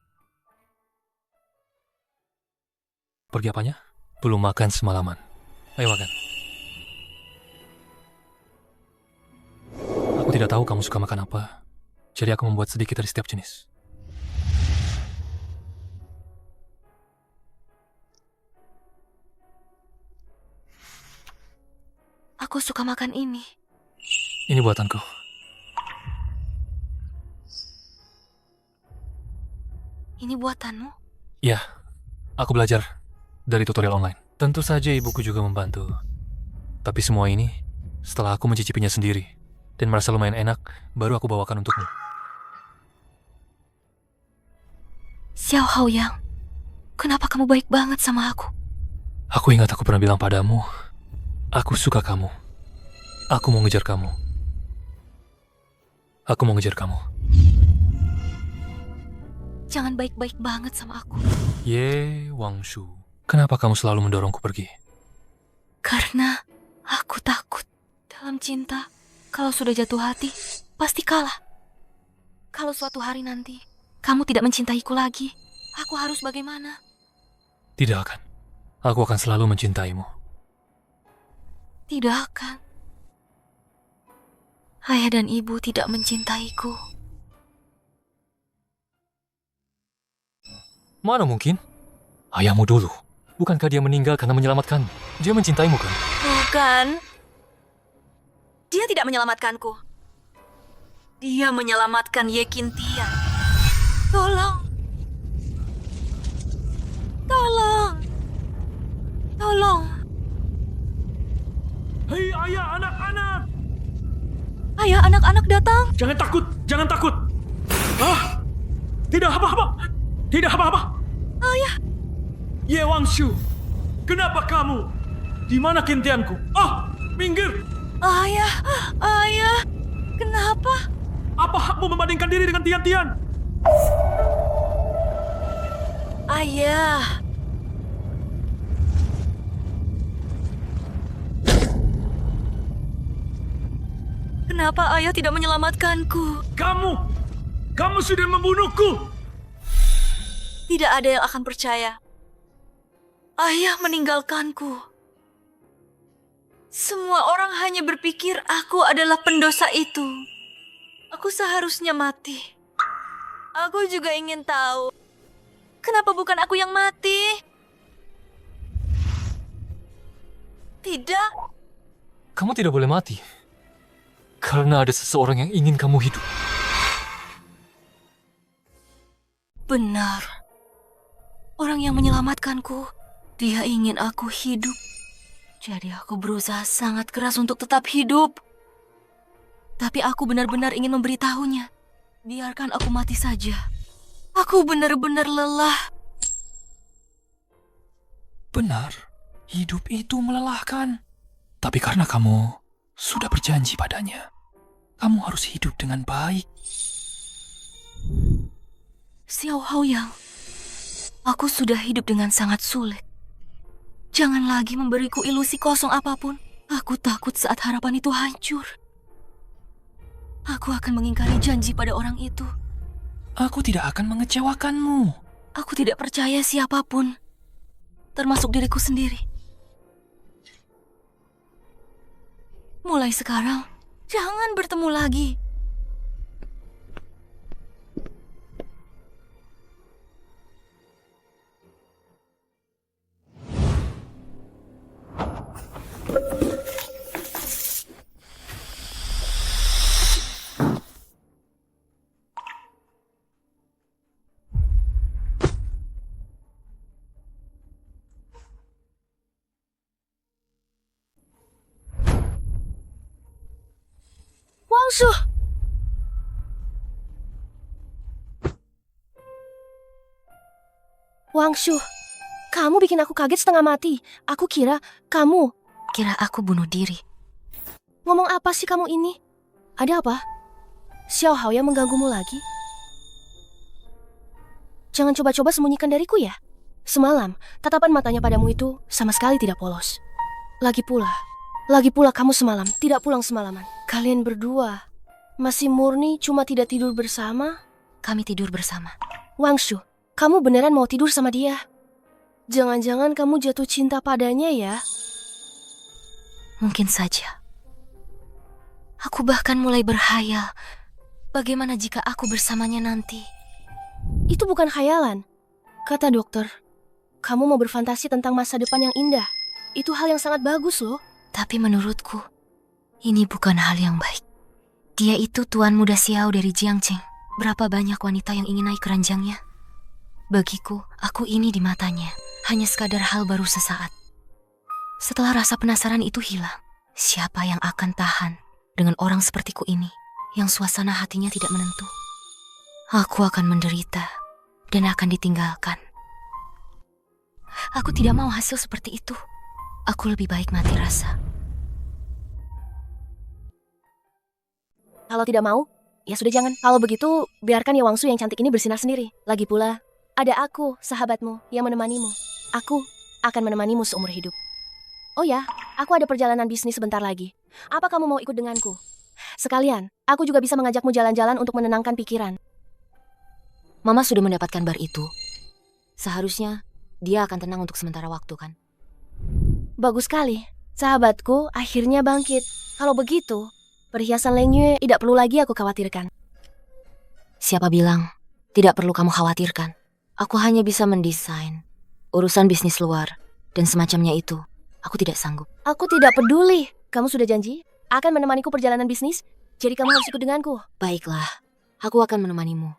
Pergi apanya? Belum makan semalaman. Ayo makan. Aku tidak tahu kamu suka makan apa. Jadi aku membuat sedikit dari setiap jenis. Aku suka makan ini. Ini buatanku. Ini buatanmu? Ya, aku belajar dari tutorial online. Tentu saja ibuku juga membantu. Tapi semua ini, setelah aku mencicipinya sendiri dan merasa lumayan enak, baru aku bawakan untukmu. Xiao Haoyang, kenapa kamu baik banget sama aku? Aku ingat aku pernah bilang padamu, aku suka kamu. Aku mau ngejar kamu. Aku mau ngejar kamu. Jangan baik-baik banget sama aku. Ye Wangshu, kenapa kamu selalu mendorongku pergi? Karena aku takut dalam cinta. Kalau sudah jatuh hati, pasti kalah. Kalau suatu hari nanti kamu tidak mencintaiku lagi, aku harus bagaimana? Tidak akan. Aku akan selalu mencintaimu. Tidak akan. Ayah dan ibu tidak mencintaiku. Mana mungkin? Ayahmu dulu. Bukankah dia meninggal karena menyelamatkanmu? Dia mencintaimu kan? Bukan. Dia tidak menyelamatkanku. Dia menyelamatkan Ye Qintian. Tolong. Tolong. Tolong. Hei ayah, anak-anak! Ayah, anak-anak datang. Jangan takut, jangan takut! Ah! Tidak apa-apa! Tidak apa-apa! Ayah. Ye Wangshu, kenapa kamu? Di mana Qintianku? Ah, minggir! Ayah, ayah. Kenapa? Apa hakmu membandingkan diri dengan Tian-Tian? Ayah. Kenapa ayah tidak menyelamatkanku? Kamu sudah membunuhku! Tidak ada yang akan percaya. Ayah meninggalkanku. Semua orang hanya berpikir aku adalah pendosa itu. Aku seharusnya mati. Aku juga ingin tahu, kenapa bukan aku yang mati? Tidak. Kamu tidak boleh mati. Karena ada seseorang yang ingin kamu hidup. Benar. Orang yang menyelamatkanku, dia ingin aku hidup. Jadi aku berusaha sangat keras untuk tetap hidup. Tapi aku benar-benar ingin memberitahunya. Biarkan aku mati saja. Aku benar-benar lelah. Benar, hidup itu melelahkan. Tapi karena kamu sudah berjanji padanya, kamu harus hidup dengan baik. Xiao Haoyang, aku sudah hidup dengan sangat sulit. Jangan lagi memberiku ilusi kosong apapun. Aku takut saat harapan itu hancur. Aku akan mengingkari janji pada orang itu. Aku tidak akan mengecewakanmu. Aku tidak percaya siapapun, termasuk diriku sendiri. Mulai sekarang, jangan bertemu lagi. Wangshu! Wangshu, kamu bikin aku kaget setengah mati. Aku kira kamu... Kira aku bunuh diri. Ngomong apa sih kamu ini? Ada apa? Xiao Hao yang mengganggumu lagi? Jangan coba-coba sembunyikan dariku ya. Semalam, tatapan matanya padamu itu sama sekali tidak polos. Lagi pula kamu semalam tidak pulang semalaman. Kalian berdua masih murni cuma tidak tidur bersama? Kami tidur bersama. Wangshu, kamu beneran mau tidur sama dia? Jangan-jangan kamu jatuh cinta padanya ya? Mungkin saja. Aku bahkan mulai berhayal, bagaimana jika aku bersamanya nanti? Itu bukan khayalan. Kata dokter, kamu mau berfantasi tentang masa depan yang indah. Itu hal yang sangat bagus loh. Tapi menurutku, ini bukan hal yang baik. Dia itu tuan muda Xiao dari Jiangcheng. Berapa banyak wanita yang ingin naik keranjangnya? Bagiku, aku ini di matanya hanya sekadar hal baru sesaat. Setelah rasa penasaran itu hilang, siapa yang akan tahan dengan orang sepertiku ini yang suasana hatinya tidak menentu? Aku akan menderita dan akan ditinggalkan. Aku tidak mau hasil seperti itu. Aku lebih baik mati rasa. Kalau tidak mau, ya sudah jangan. Kalau begitu, biarkan ya Wangsu yang cantik ini bersinar sendiri. Lagi pula, ada aku, sahabatmu, yang menemanimu. Aku akan menemanimu seumur hidup. Oh ya, aku ada perjalanan bisnis sebentar lagi. Apa kamu mau ikut denganku? Sekalian, aku juga bisa mengajakmu jalan-jalan untuk menenangkan pikiran. Mama sudah mendapatkan bar itu. Seharusnya dia akan tenang untuk sementara waktu kan? Bagus sekali. Sahabatku akhirnya bangkit. Kalau begitu, perhiasan Leng Yue tidak perlu lagi aku khawatirkan. Siapa bilang tidak perlu kamu khawatirkan? Aku hanya bisa mendesain. Urusan bisnis luar dan semacamnya itu, aku tidak sanggup. Aku tidak peduli. Kamu sudah janji akan menemaniku perjalanan bisnis, jadi kamu harus ikut denganku. Baiklah, aku akan menemanimu.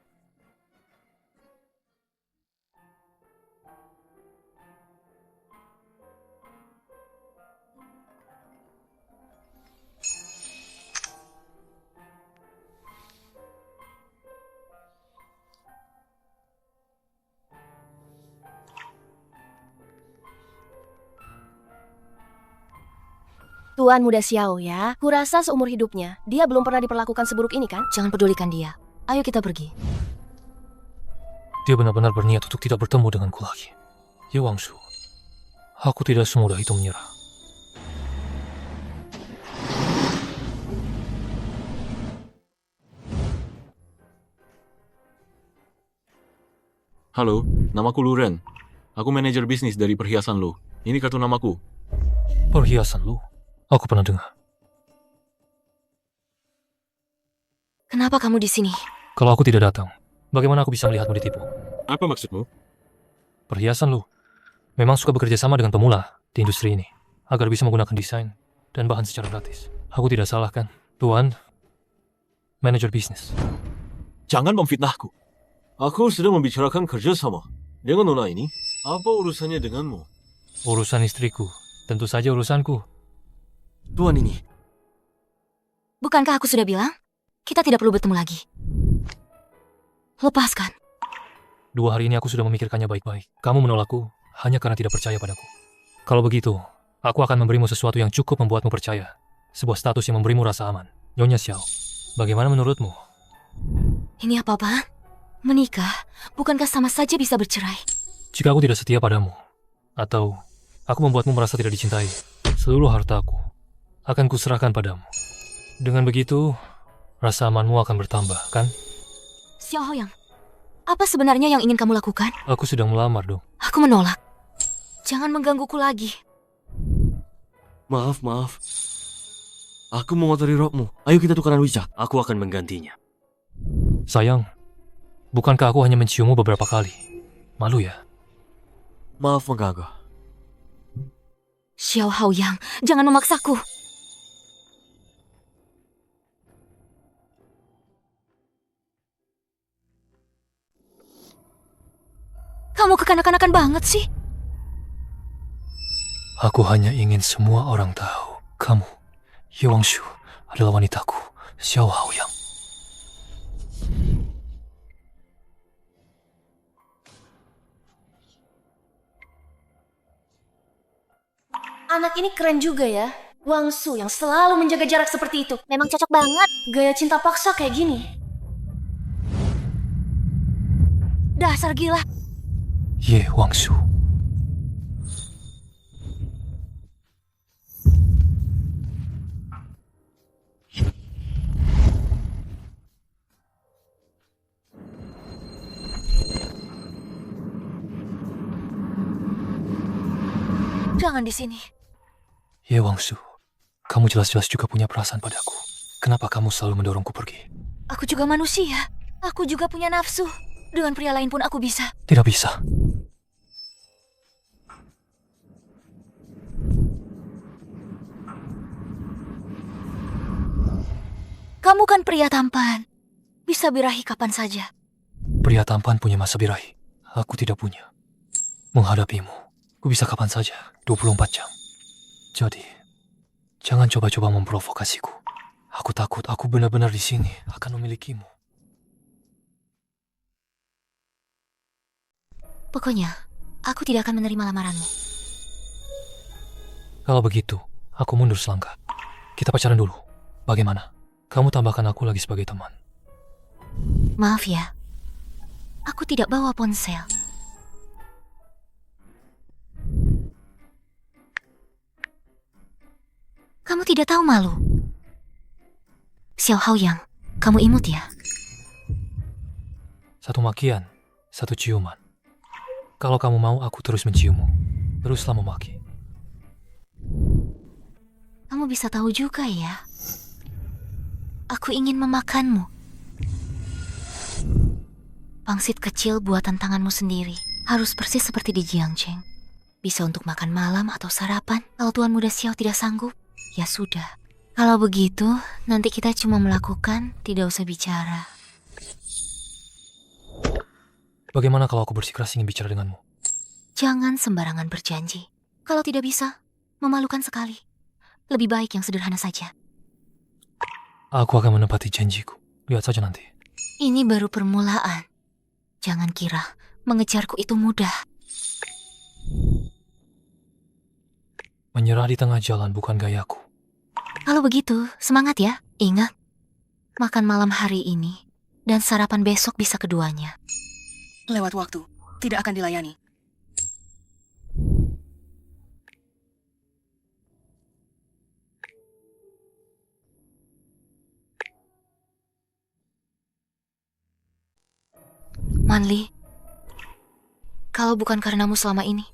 Tuan muda Xiao ya, kurasa seumur hidupnya dia belum pernah diperlakukan seburuk ini kan? Jangan pedulikan dia. Ayo kita pergi. Dia benar-benar berniat untuk tidak bertemu denganku lagi. Ya Wangshu, aku tidak semudah itu menyerah. Halo, namaku Luren. Aku manajer bisnis dari perhiasan lo. Ini kartu namaku. Perhiasan lu? Aku pernah dengar. Kenapa kamu di sini? Kalau aku tidak datang, bagaimana aku bisa melihatmu ditipu? Apa maksudmu? Perhiasan lu memang suka bekerja sama dengan pemula di industri ini agar bisa menggunakan desain dan bahan secara gratis. Aku tidak salah kan, Tuan manajer bisnis? Jangan memfitnahku. Aku sedang membicarakan kerjasama dengan nona ini. Apa urusannya denganmu? Urusan istriku Tentu saja urusanku. Tuan ini, Bukankah aku sudah bilang? Kita tidak perlu bertemu lagi. Lepaskan. 2 hari ini aku sudah memikirkannya baik-baik. Kamu menolakku hanya karena tidak percaya padaku. Kalau begitu, aku akan memberimu sesuatu yang cukup membuatmu percaya. Sebuah status yang memberimu rasa aman. Nyonya Xiao, bagaimana menurutmu? Ini apa-apaan? Menikah? Bukankah sama saja bisa bercerai? Jika aku tidak setia padamu, atau aku membuatmu merasa tidak dicintai, seluruh hartaku akan kuserahkan padamu. Dengan begitu, rasa amanmu akan bertambah, kan? Xiao Haoyang, apa sebenarnya yang ingin kamu lakukan? Aku sedang melamar dong. Aku menolak. Jangan menggangguku lagi. maaf. Aku mengotori rokmu. Ayo kita tukaran wicak. Aku akan menggantinya. Sayang, bukankah aku hanya menciummu beberapa kali? Malu ya? Maaf mengganggu. Xiao Haoyang, jangan memaksaku. Kamu kekanak-kanakan banget sih. Aku hanya ingin semua orang tahu, kamu, Ye Wangshu, adalah wanitaku, Xiao Haoyang. Anak ini keren juga ya. Wangsu yang selalu menjaga jarak seperti itu. Memang cocok banget. Gaya cinta paksa kayak gini. Dasar gila. Ye Wangshu. Jangan di sini. Ye Wangshu, kamu jelas-jelas juga punya perasaan padaku. Kenapa kamu selalu mendorongku pergi? Aku juga manusia. Aku juga punya nafsu. Dengan pria lain pun aku bisa. Tidak bisa. Kamu kan pria tampan. Bisa birahi kapan saja. Pria tampan punya masa birahi. Aku tidak punya. Menghadapimu, ku bisa kapan saja, 24 jam. Jadi, jangan coba-coba memprovokasiku. Aku takut aku benar-benar di sini akan memilikimu. Pokoknya, aku tidak akan menerima lamaranmu. Kalau begitu, aku mundur selangkah. Kita pacaran dulu. Bagaimana? Kamu tambahkan aku lagi sebagai teman. Maaf ya, aku tidak bawa ponsel. Kamu tidak tahu malu? Xiao Haoyang, kamu imut ya? Satu makian, satu ciuman. Kalau kamu mau, aku terus menciummu. Teruslah memaki. Kamu bisa tahu juga ya. Aku ingin memakanmu. Pangsit kecil buatan tanganmu sendiri. Harus persis seperti di Jiangcheng. Bisa untuk makan malam atau sarapan. Kalau Tuan Muda Xiao tidak sanggup, ya sudah. Kalau begitu, nanti kita cuma melakukan, tidak usah bicara. Bagaimana kalau aku bersikeras ingin bicara denganmu? Jangan sembarangan berjanji. Kalau tidak bisa, memalukan sekali. Lebih baik yang sederhana saja. Aku akan menepati janjiku. Lihat saja nanti. Ini baru permulaan. Jangan kira mengejarku itu mudah. Menyerah di tengah jalan bukan gayaku. Kalau begitu, semangat ya. Ingat, makan malam hari ini dan sarapan besok bisa keduanya. Lewat waktu, tidak akan dilayani. Manli, kalau bukan karenamu selama ini,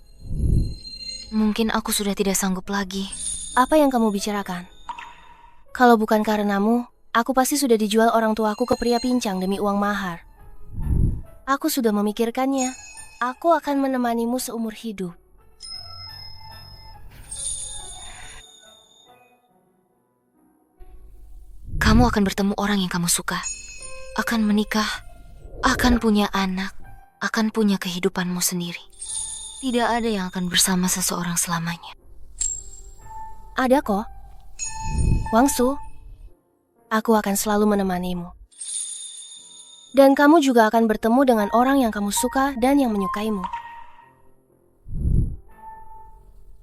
mungkin aku sudah tidak sanggup lagi. Apa yang kamu bicarakan? Kalau bukan karenamu, aku pasti sudah dijual orang tuaku ke pria pincang demi uang mahar. Aku sudah memikirkannya. Aku akan menemanimu seumur hidup. Kamu akan bertemu orang yang kamu suka, akan menikah, akan punya anak, akan punya kehidupanmu sendiri. Tidak ada yang akan bersama seseorang selamanya. Ada kok. Wangsu, aku akan selalu menemanimu. Dan kamu juga akan bertemu dengan orang yang kamu suka dan yang menyukaimu.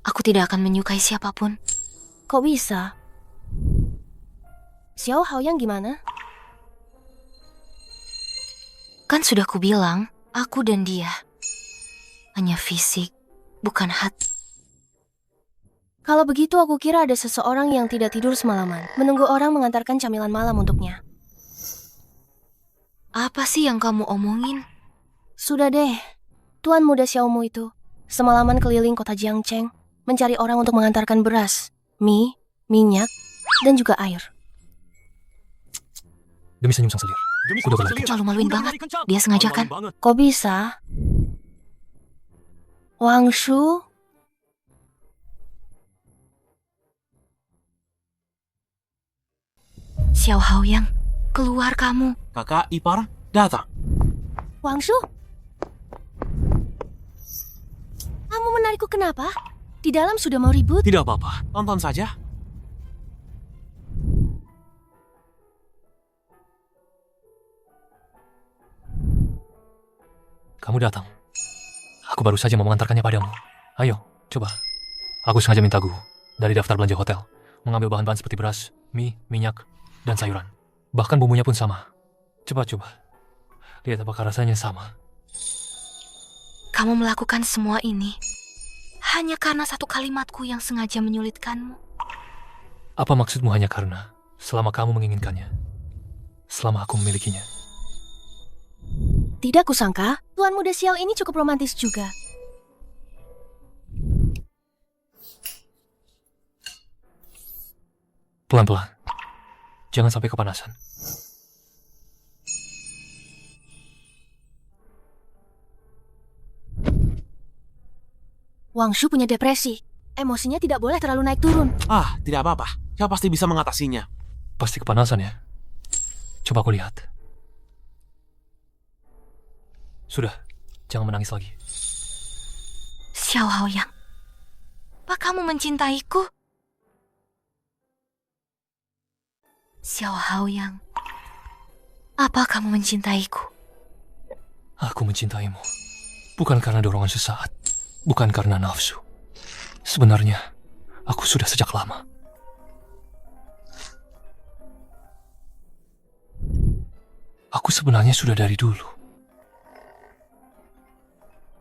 Aku tidak akan menyukai siapapun. Kok bisa? Xiao Haoyang gimana? Kan sudah kubilang, aku dan dia hanya fisik, bukan hati. Kalau begitu aku kira ada seseorang yang tidak tidur semalaman, menunggu orang mengantarkan camilan malam untuknya. Apa sih yang kamu omongin? Sudah deh, tuan muda Xiaomu itu semalaman keliling kota Jiangcheng, mencari orang untuk mengantarkan beras, mie, minyak, dan juga air. Demi senyum sang selir. Udah berlari. Terlalu maluin banget. Dia sengaja kan? Kok bisa? Wangshu? Xiao Haoyang, keluar kamu. Kakak ipar datang. Wangshu? Kamu menarikku kenapa? Di dalam sudah mau ribut? Tidak apa-apa, tonton saja. Kamu datang. Aku baru saja mau mengantarkannya padamu. Ayo, coba. Aku sengaja minta Gu dari daftar belanja hotel. Mengambil bahan-bahan seperti beras, mie, minyak, dan sayuran. Bahkan bumbunya pun sama. Coba. Lihat apakah rasanya sama. Kamu melakukan semua ini hanya karena satu kalimatku yang sengaja menyulitkanmu. Apa maksudmu hanya karena selama kamu menginginkannya? Selama aku memilikinya? Tidak kusangka, tuan muda Xiao ini cukup romantis juga. Pelan-pelan. Jangan sampai kepanasan. Wangshu punya depresi. Emosinya tidak boleh terlalu naik turun. Ah, tidak apa-apa. Saya pasti bisa mengatasinya. Pasti kepanasan ya? Coba aku lihat. Sudah, jangan menangis lagi. Xiao Haoyang, apa kamu mencintaiku? Xiao Haoyang, apa kamu mencintaiku? Aku mencintaimu. Bukan karena dorongan sesaat. Bukan karena nafsu. Sebenarnya, aku sudah sejak lama. Aku sebenarnya sudah dari dulu.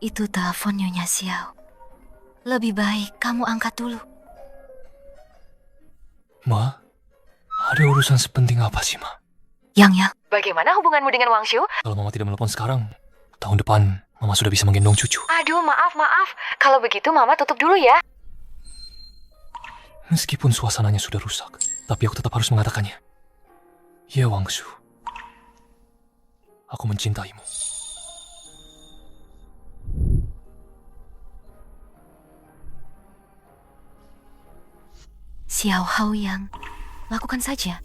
Itu telepon Nyonya Xiao. Lebih baik kamu angkat dulu. Ma, ada urusan sepenting apa sih, Ma? Yang. Bagaimana hubunganmu dengan Wangshu? Kalau Mama tidak menelpon sekarang, tahun depan Mama sudah bisa menggendong cucu. Aduh, maaf. Kalau begitu Mama tutup dulu ya. Meskipun suasananya sudah rusak, tapi aku tetap harus mengatakannya. Ya Wangshu, aku mencintaimu. Xiao Haoyang, lakukan saja.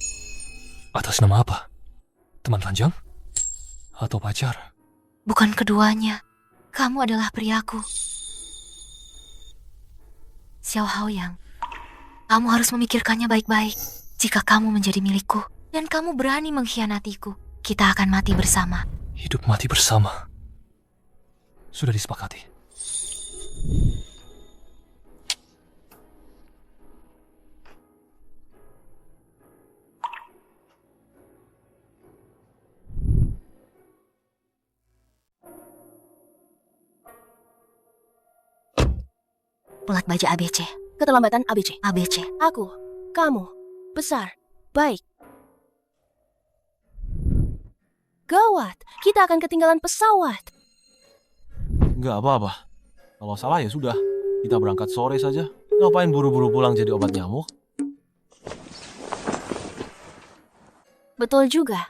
Atas nama apa? Teman ranjang? Atau pacar? Bukan keduanya. Kamu adalah priaku. Xiao Haoyang, kamu harus memikirkannya baik-baik. Jika kamu menjadi milikku dan kamu berani mengkhianatiku, kita akan mati bersama. Hidup mati bersama. Sudah disepakati. Pelat baja ABC. Keterlambatan ABC. ABC. Aku, kamu, besar, baik. Gawat, kita akan ketinggalan pesawat. Nggak apa-apa. Kalau salah ya sudah. Kita berangkat sore saja. Ngapain buru-buru pulang jadi obat nyamuk? Betul juga.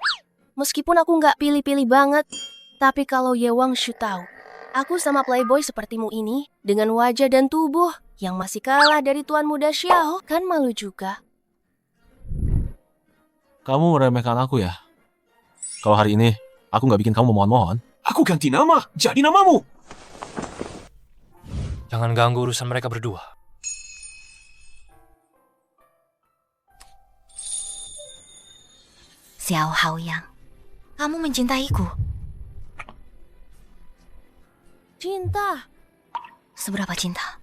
Meskipun aku nggak pilih-pilih banget, tapi kalau Ye Wangshu tahu, aku sama playboy sepertimu ini, dengan wajah dan tubuh yang masih kalah dari tuan muda Xiao, kan malu juga. Kamu meremehkan aku ya? Kalau hari ini, aku nggak bikin kamu mohon-mohon. Aku ganti nama, jadi namamu. Jangan ganggu urusan mereka berdua. Xiao Haoyang, kamu mencintaiku. Cinta. Seberapa cinta?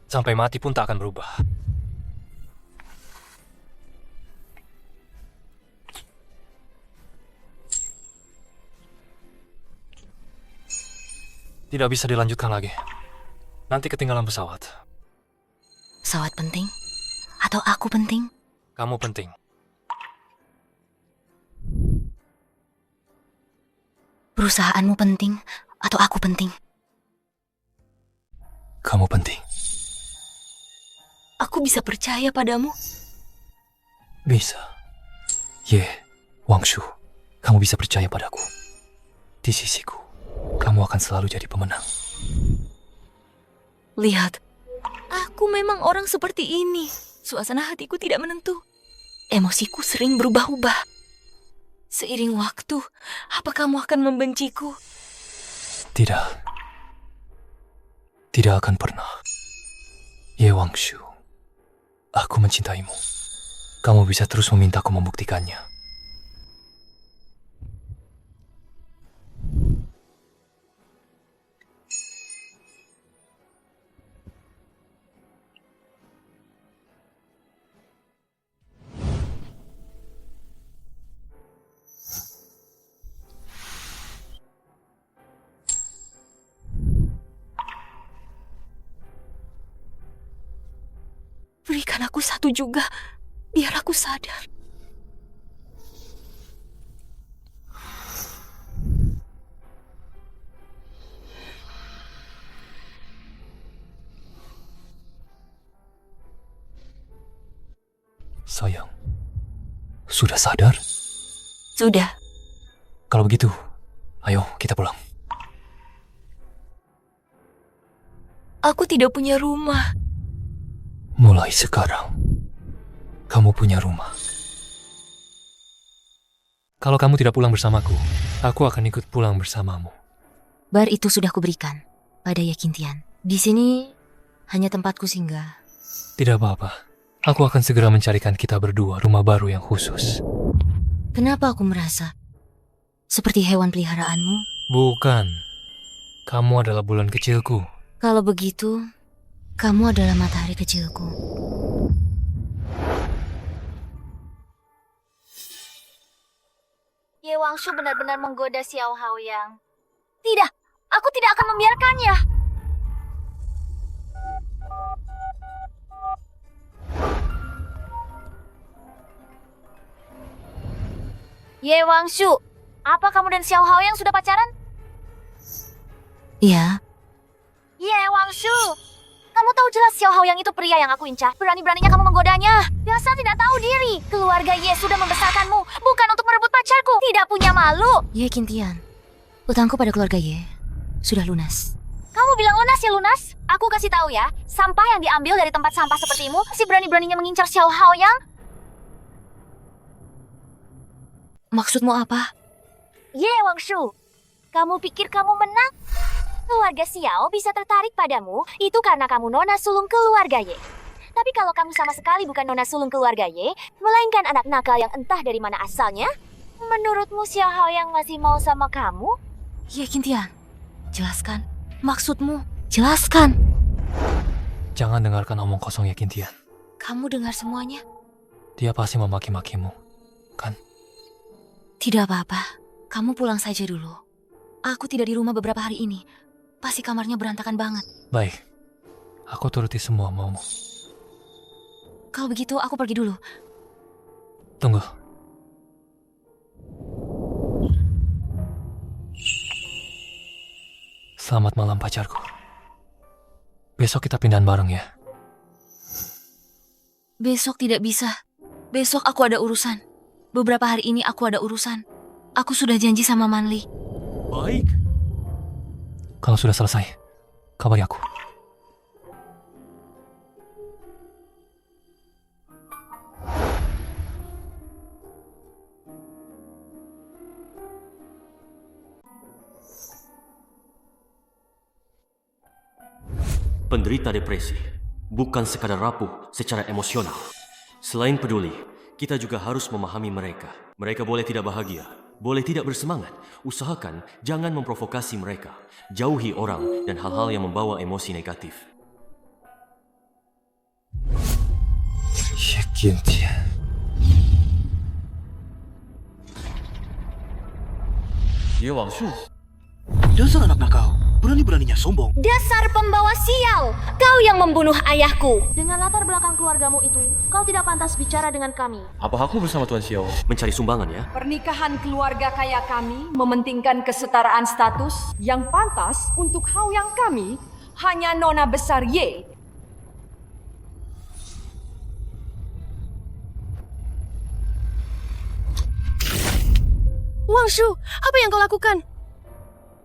Sampai mati pun tak akan berubah. Tidak bisa dilanjutkan lagi. Nanti ketinggalan pesawat. Pesawat penting? Atau aku penting? Kamu penting. Perusahaanmu penting? Atau aku penting? Kamu penting. Aku bisa percaya padamu? Bisa. Ye, Wangshu, kamu bisa percaya padaku. Di sisiku, kamu akan selalu jadi pemenang. Lihat, aku memang orang seperti ini. Suasana hatiku tidak menentu. Emosiku sering berubah-ubah. Seiring waktu, apa kamu akan membenciku? Tidak. Tidak akan pernah. Ye Wangshu, aku mencintaimu. Kamu bisa terus memintaku membuktikannya. Berikan aku satu juga, biar aku sadar. Sayang, sudah sadar? Sudah. Kalau begitu, ayo kita pulang. Aku tidak punya rumah. Mulai sekarang, kamu punya rumah. Kalau kamu tidak pulang bersamaku, aku akan ikut pulang bersamamu. Bar itu sudah kuberikan pada Yakintian. Di sini hanya tempatku singgah. Tidak apa-apa. Aku akan segera mencarikan kita berdua rumah baru yang khusus. Kenapa aku merasa seperti hewan peliharaanmu? Bukan. Kamu adalah bulan kecilku. Kalau begitu, kamu adalah matahari kecilku. Ye Wangshu benar-benar menggoda Xiao Haoyang. Tidak, aku tidak akan membiarkannya. Ye Wangshu, apa kamu dan Xiao Haoyang sudah pacaran? Iya, Ye Wangshu, kamu tahu jelas Xiao Haoyang itu pria yang aku incar. Berani-beraninya kamu menggodanya. Biasa tidak tahu diri. Keluarga Ye sudah membesarkanmu, bukan untuk merebut pacarku. Tidak punya malu. Ye Kintian. Utangku pada keluarga Ye sudah lunas. Kamu bilang lunas ya lunas? Aku kasih tahu ya, sampah yang diambil dari tempat sampah sepertimu masih berani-beraninya mengincar Xiao Haoyang? Maksudmu apa? Ye Wangshu, kamu pikir kamu menang? Keluarga Xiao bisa tertarik padamu, itu karena kamu nona sulung keluarga Ye. Tapi kalau kamu sama sekali bukan nona sulung keluarga Ye, melainkan anak nakal yang entah dari mana asalnya, menurutmu Xiao Haoyang masih mau sama kamu? Ye Kintian, jelaskan. Maksudmu, jelaskan. Jangan dengarkan omong kosong ya Kintian. Kamu dengar semuanya? Dia pasti memaki-makimu, kan? Tidak apa-apa. Kamu pulang saja dulu. Aku tidak di rumah beberapa hari ini. Pasti kamarnya berantakan banget. Baik. Aku turuti semua maumu. Kalau begitu, aku pergi dulu. Tunggu. Selamat malam pacarku. Besok kita pindahan bareng ya. Besok tidak bisa. Besok aku ada urusan. Beberapa hari ini aku ada urusan. Aku sudah janji sama Manli. Baik. Kalau sudah selesai, kabari aku. penderita depresi bukan sekadar rapuh secara emosional. Selain peduli, kita juga harus memahami mereka. Mereka boleh tidak bahagia, boleh tidak bersemangat. Usahakan jangan memprovokasi mereka. Jauhi orang dan hal-hal yang membawa emosi negatif. Ye Qintian. Ye Wangshu, Dasar anak nakal, berani-beraninya sombong. Dasar pembawa sial! Kau yang membunuh ayahku! Dengan latar belakang keluargamu itu, kau tidak pantas bicara dengan kami. apa aku bersama Tuan Xiao? Mencari sumbangan ya. Pernikahan keluarga kaya kami mementingkan kesetaraan status yang pantas untuk Haoyang kami hanya nona besar Ye. Wangshu, apa yang kau lakukan?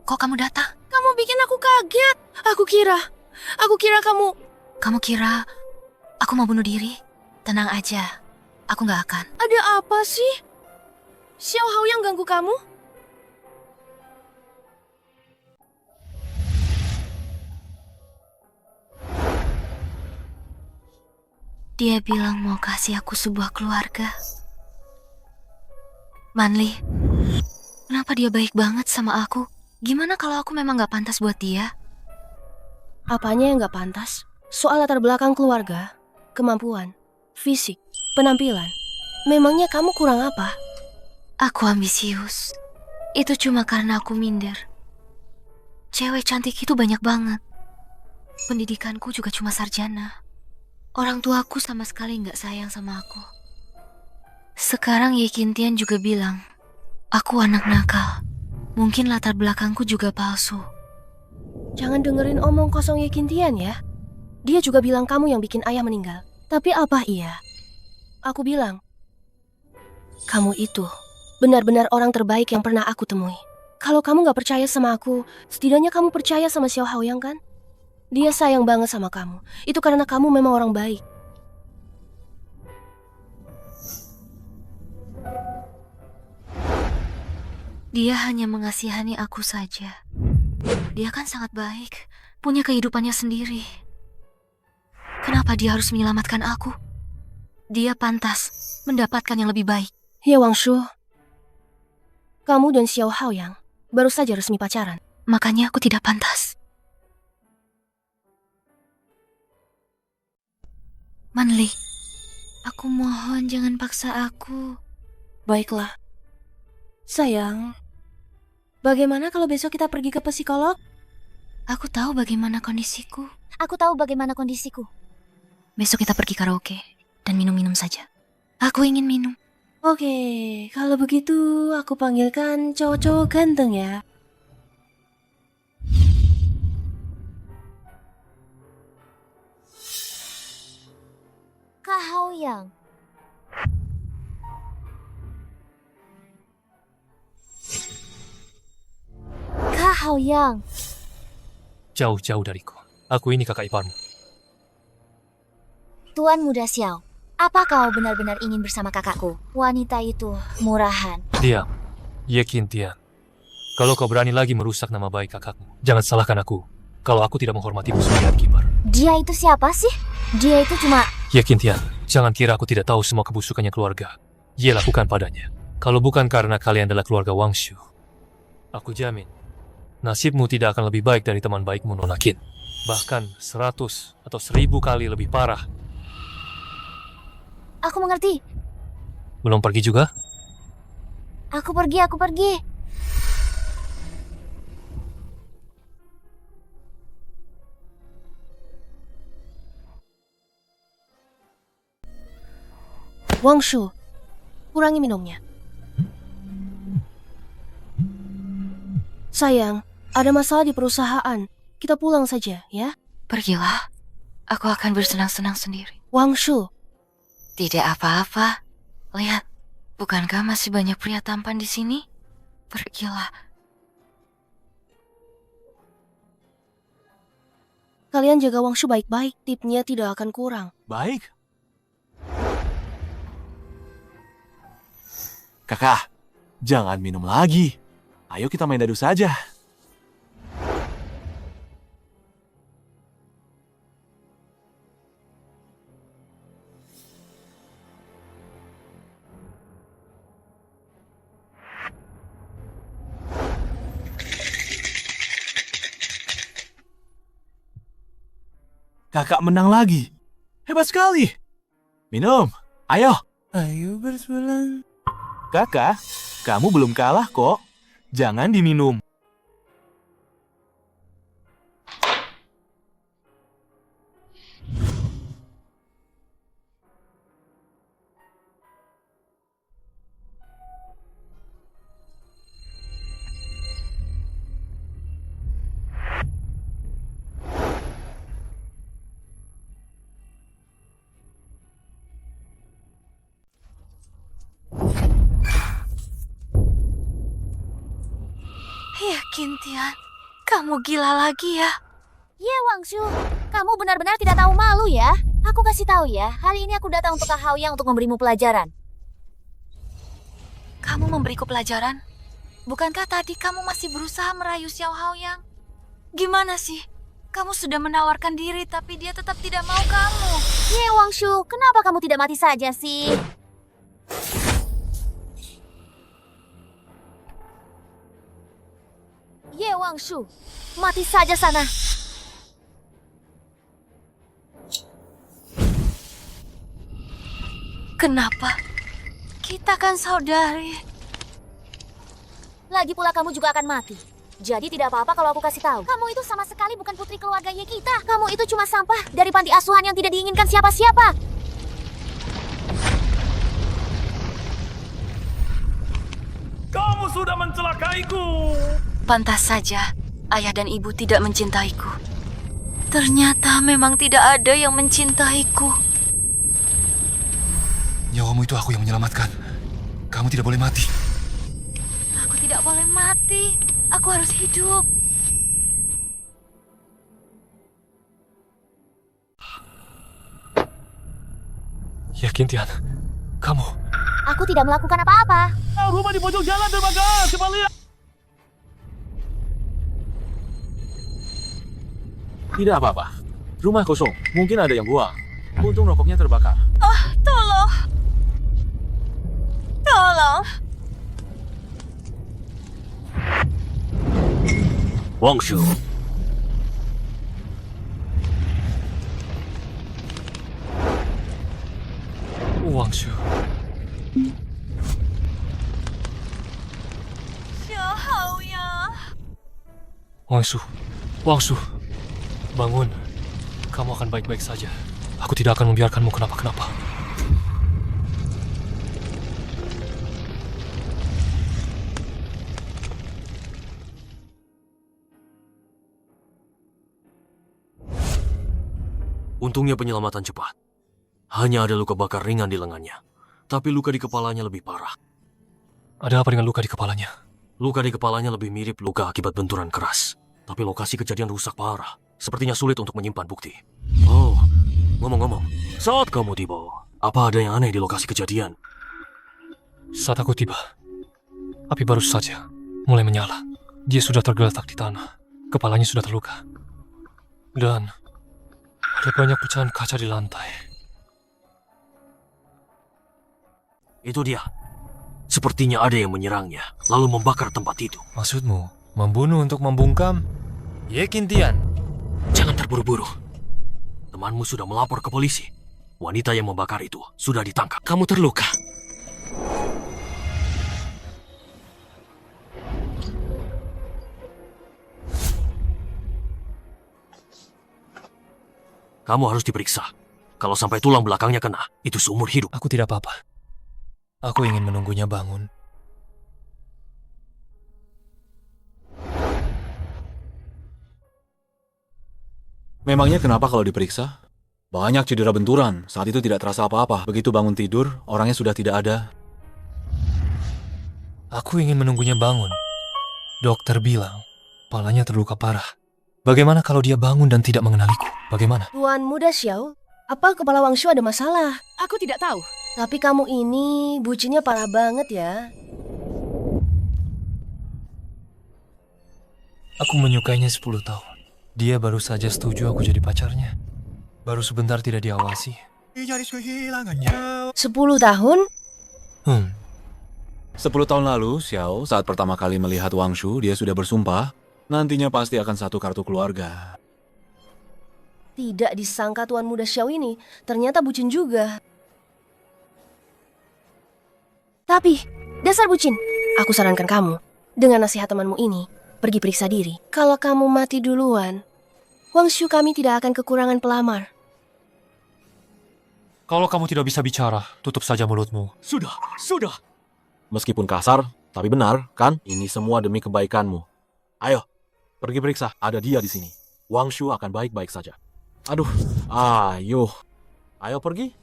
Kok kamu datang? Kamu bikin aku kaget. Aku kira kamu... Kamu kira aku mau bunuh diri? Tenang aja, aku nggak akan. Ada apa sih? Xiao Hao yang ganggu kamu? Dia bilang mau kasih aku sebuah keluarga. Manli, kenapa dia baik banget sama aku? Gimana kalau aku memang gak pantas buat dia? Apanya yang gak pantas? Soal latar belakang keluarga, kemampuan, fisik, penampilan. Memangnya kamu kurang apa? Aku ambisius. Itu cuma karena aku minder. Cewek cantik itu banyak banget. Pendidikanku juga cuma sarjana. Orang tuaku sama sekali gak sayang sama aku. Sekarang Ye Qintian juga bilang, aku anak nakal. Mungkin latar belakangku juga palsu. Jangan dengerin omong kosong Ye Qintian ya. Dia juga bilang kamu yang bikin ayah meninggal. Tapi apa iya? Aku bilang, kamu itu benar-benar orang terbaik yang pernah aku temui. Kalau kamu gak percaya sama aku, setidaknya kamu percaya sama Xiao Haoyang kan? Dia sayang banget sama kamu. Itu karena kamu memang orang baik. Dia hanya mengasihani aku saja. Dia kan sangat baik, punya kehidupannya sendiri. Kenapa dia harus menyelamatkan aku? Dia pantas mendapatkan yang lebih baik. Ya Wangshu, kamu dan Xiao Haoyang baru saja resmi pacaran. Makanya aku tidak pantas. Manli, aku mohon jangan paksa aku. Baiklah. Sayang, bagaimana kalau besok kita pergi ke psikolog? Aku tahu bagaimana kondisiku. Aku tahu bagaimana kondisiku. Besok kita pergi karaoke dan minum-minum saja. Aku ingin minum. Oke, kalau begitu aku panggilkan cowok-cowok ganteng ya. Kak Haoyang. Kak Haoyang. Jauh-jauh dariku. Aku ini kakak iparmu. Tuan Muda Xiao, apa kau benar-benar ingin bersama kakakku? Wanita itu murahan. Diam, Ye Qintian. Kalau kau berani lagi merusak nama baik kakakmu, jangan salahkan aku kalau aku tidak menghormatimu sebagai adik ipar. Dia itu siapa sih? Dia itu cuma... Ye Qintian, jangan kira aku tidak tahu semua kebusukannya keluarga. Ye lakukan padanya. Kalau bukan karena kalian adalah keluarga Wangshu, aku jamin nasibmu tidak akan lebih baik dari teman baikmu Nona Qin. Bahkan 100 atau 1000 kali lebih parah. Aku mengerti. Belum pergi juga? Aku pergi. Wangshu, kurangi minumnya. Sayang, ada masalah di perusahaan. Kita pulang saja, ya? Pergilah. Aku akan bersenang-senang sendiri. Wangshu. Tidak apa-apa. Lihat, bukankah masih banyak pria tampan di sini? Pergilah. Kalian jaga Wangshu baik-baik, tipnya tidak akan kurang. Baik. Kakak, jangan minum lagi. Ayo kita main dadu saja. kakak menang lagi. Hebat sekali. Minum, ayo. Ayo bersulang. Kakak, kamu belum kalah kok. Jangan diminum. Ya, Kintian, kamu gila lagi ya. Ye Wangshu, kamu benar-benar tidak tahu malu ya. Aku kasih tahu ya, hari ini aku datang untuk Kak Haoyang untuk memberimu pelajaran. Kamu memberiku pelajaran? Bukankah tadi kamu masih berusaha merayu Xiao Haoyang? Gimana sih? Kamu sudah menawarkan diri tapi dia tetap tidak mau kamu. Ye Wangshu, kenapa kamu tidak mati saja sih? Ye Wangshu, mati saja sana. Kenapa? Kita kan saudari. Lagi pula kamu juga akan mati. Jadi tidak apa-apa kalau aku kasih tahu. Kamu itu sama sekali bukan putri keluarga Ye kita. Kamu itu cuma sampah dari panti asuhan yang tidak diinginkan siapa-siapa. Kamu sudah mencelakaiku. Pantas saja ayah dan ibu tidak mencintaiku. Ternyata memang tidak ada yang mencintaiku. Nyawamu itu aku yang menyelamatkan. Kamu tidak boleh mati. Aku tidak boleh mati. Aku harus hidup. Ya, Kintian, kamu. Aku tidak melakukan apa-apa. Rumah di pojok jalan terbakar. Cepat lihat. Tidak apa-apa. Rumah kosong. Mungkin ada yang buang. Untung rokoknya terbakar. Tolong. Tolong. Wangshu, Wangshu. Xiao Haoyang. Wangshu. Wangshu. Bangun. Kamu akan baik-baik saja. Aku tidak akan membiarkanmu kenapa-kenapa. untungnya penyelamatan cepat. Hanya ada luka bakar ringan di lengannya. Tapi luka di kepalanya lebih parah. Ada apa dengan luka di kepalanya? Luka di kepalanya lebih mirip luka akibat benturan keras. Tapi lokasi kejadian rusak parah. Sepertinya sulit untuk menyimpan bukti. Oh, ngomong-ngomong, saat kamu tiba, apa ada yang aneh di lokasi kejadian? Saat aku tiba, api baru saja mulai menyala. Dia sudah tergeletak di tanah. Kepalanya sudah terluka. Dan ada banyak pecahan kaca di lantai. Itu dia. Sepertinya ada yang menyerangnya, lalu membakar tempat itu. Maksudmu, membunuh untuk membungkam? Ye Kintian. Jangan terburu-buru. Temanmu sudah melapor ke polisi. Wanita yang membakar itu sudah ditangkap. Kamu terluka. Kamu harus diperiksa. Kalau sampai tulang belakangnya kena, itu seumur hidup. Aku tidak apa-apa. Aku ingin menunggunya bangun. Memangnya kenapa kalau diperiksa? Banyak cedera benturan, saat itu tidak terasa apa-apa. Begitu bangun tidur, orangnya sudah tidak ada. Aku ingin menunggunya bangun. Dokter bilang, kepalanya terluka parah. Bagaimana kalau dia bangun dan tidak mengenaliku? Bagaimana? Tuan muda Xiao, apa kepala Wangshu ada masalah? Aku tidak tahu. Tapi kamu ini bucinnya parah banget ya. Aku menyukainya 10 tahun. Dia baru saja setuju aku jadi pacarnya. Baru sebentar tidak diawasi. 10 tahun? 10 tahun lalu, Xiao saat pertama kali melihat Wangshu, dia sudah bersumpah, nantinya pasti akan satu kartu keluarga. Tidak disangka tuan muda Xiao ini ternyata bucin juga. Tapi, dasar bucin, aku sarankan kamu, dengan nasihat temanmu ini, pergi periksa diri. Kalau kamu mati duluan, Wangshu kami tidak akan kekurangan pelamar. Kalau kamu tidak bisa bicara, tutup saja mulutmu. Sudah. Meskipun kasar, tapi benar, kan? Ini semua demi kebaikanmu. Ayo, pergi periksa. Ada dia di sini. Wangshu akan baik-baik saja. Aduh, ayo pergi.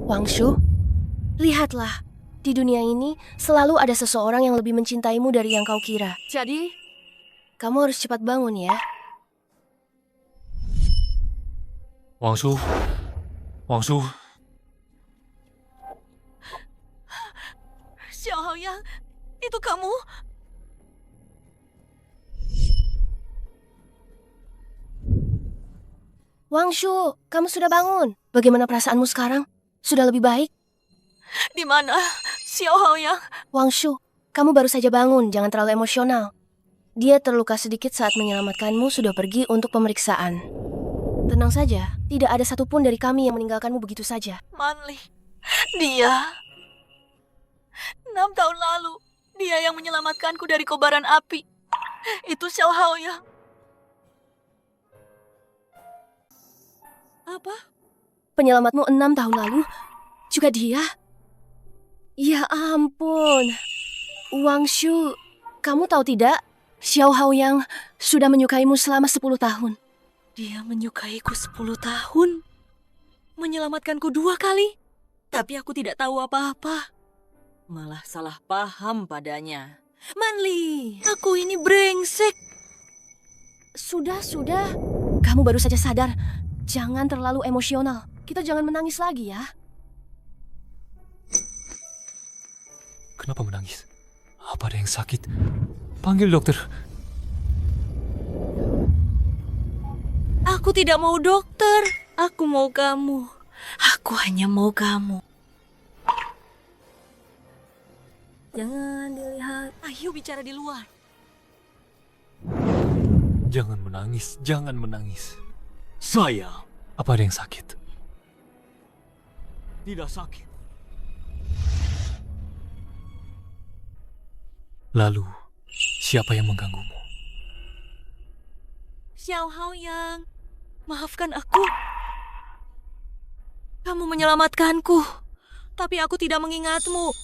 Wangshu, lihatlah, di dunia ini selalu ada seseorang yang lebih mencintaimu dari yang kau kira. Jadi, kamu harus cepat bangun ya. Wangshu. Xiao Haoyang, itu kamu? Wangshu, kamu sudah bangun. Bagaimana perasaanmu sekarang? Sudah lebih baik? Di mana? Xiao Haoyang. Wangshu, kamu baru saja bangun, jangan terlalu emosional. Dia terluka sedikit saat menyelamatkanmu sudah pergi untuk pemeriksaan. Tenang saja, tidak ada satupun dari kami yang meninggalkanmu begitu saja. Manli, dia 6 tahun lalu, dia yang menyelamatkanku dari kobaran api. Itu Xiao Haoyang. Apa? Penyelamatmu 6 tahun lalu? Juga dia? Ya ampun. Wangshu, kamu tahu tidak? Xiao Haoyang sudah menyukaimu selama 10 tahun. Dia menyukaiku 10 tahun. Menyelamatkanku 2 kali. Tapi aku tidak tahu apa-apa. Malah salah paham padanya. Manli, aku ini brengsek. Sudah. Kamu baru saja sadar. Jangan terlalu emosional. Kita jangan menangis lagi ya. Kenapa menangis? Apa ada yang sakit? Panggil dokter. Aku tidak mau dokter. Aku mau kamu. Aku hanya mau kamu. Jangan dilihat. Ayo bicara di luar. Jangan menangis. Sayang, Apa ada yang sakit? tidak sakit. Lalu, siapa yang mengganggumu? Xiao Haoyang, maafkan aku. Kamu menyelamatkanku, tapi aku tidak mengingatmu.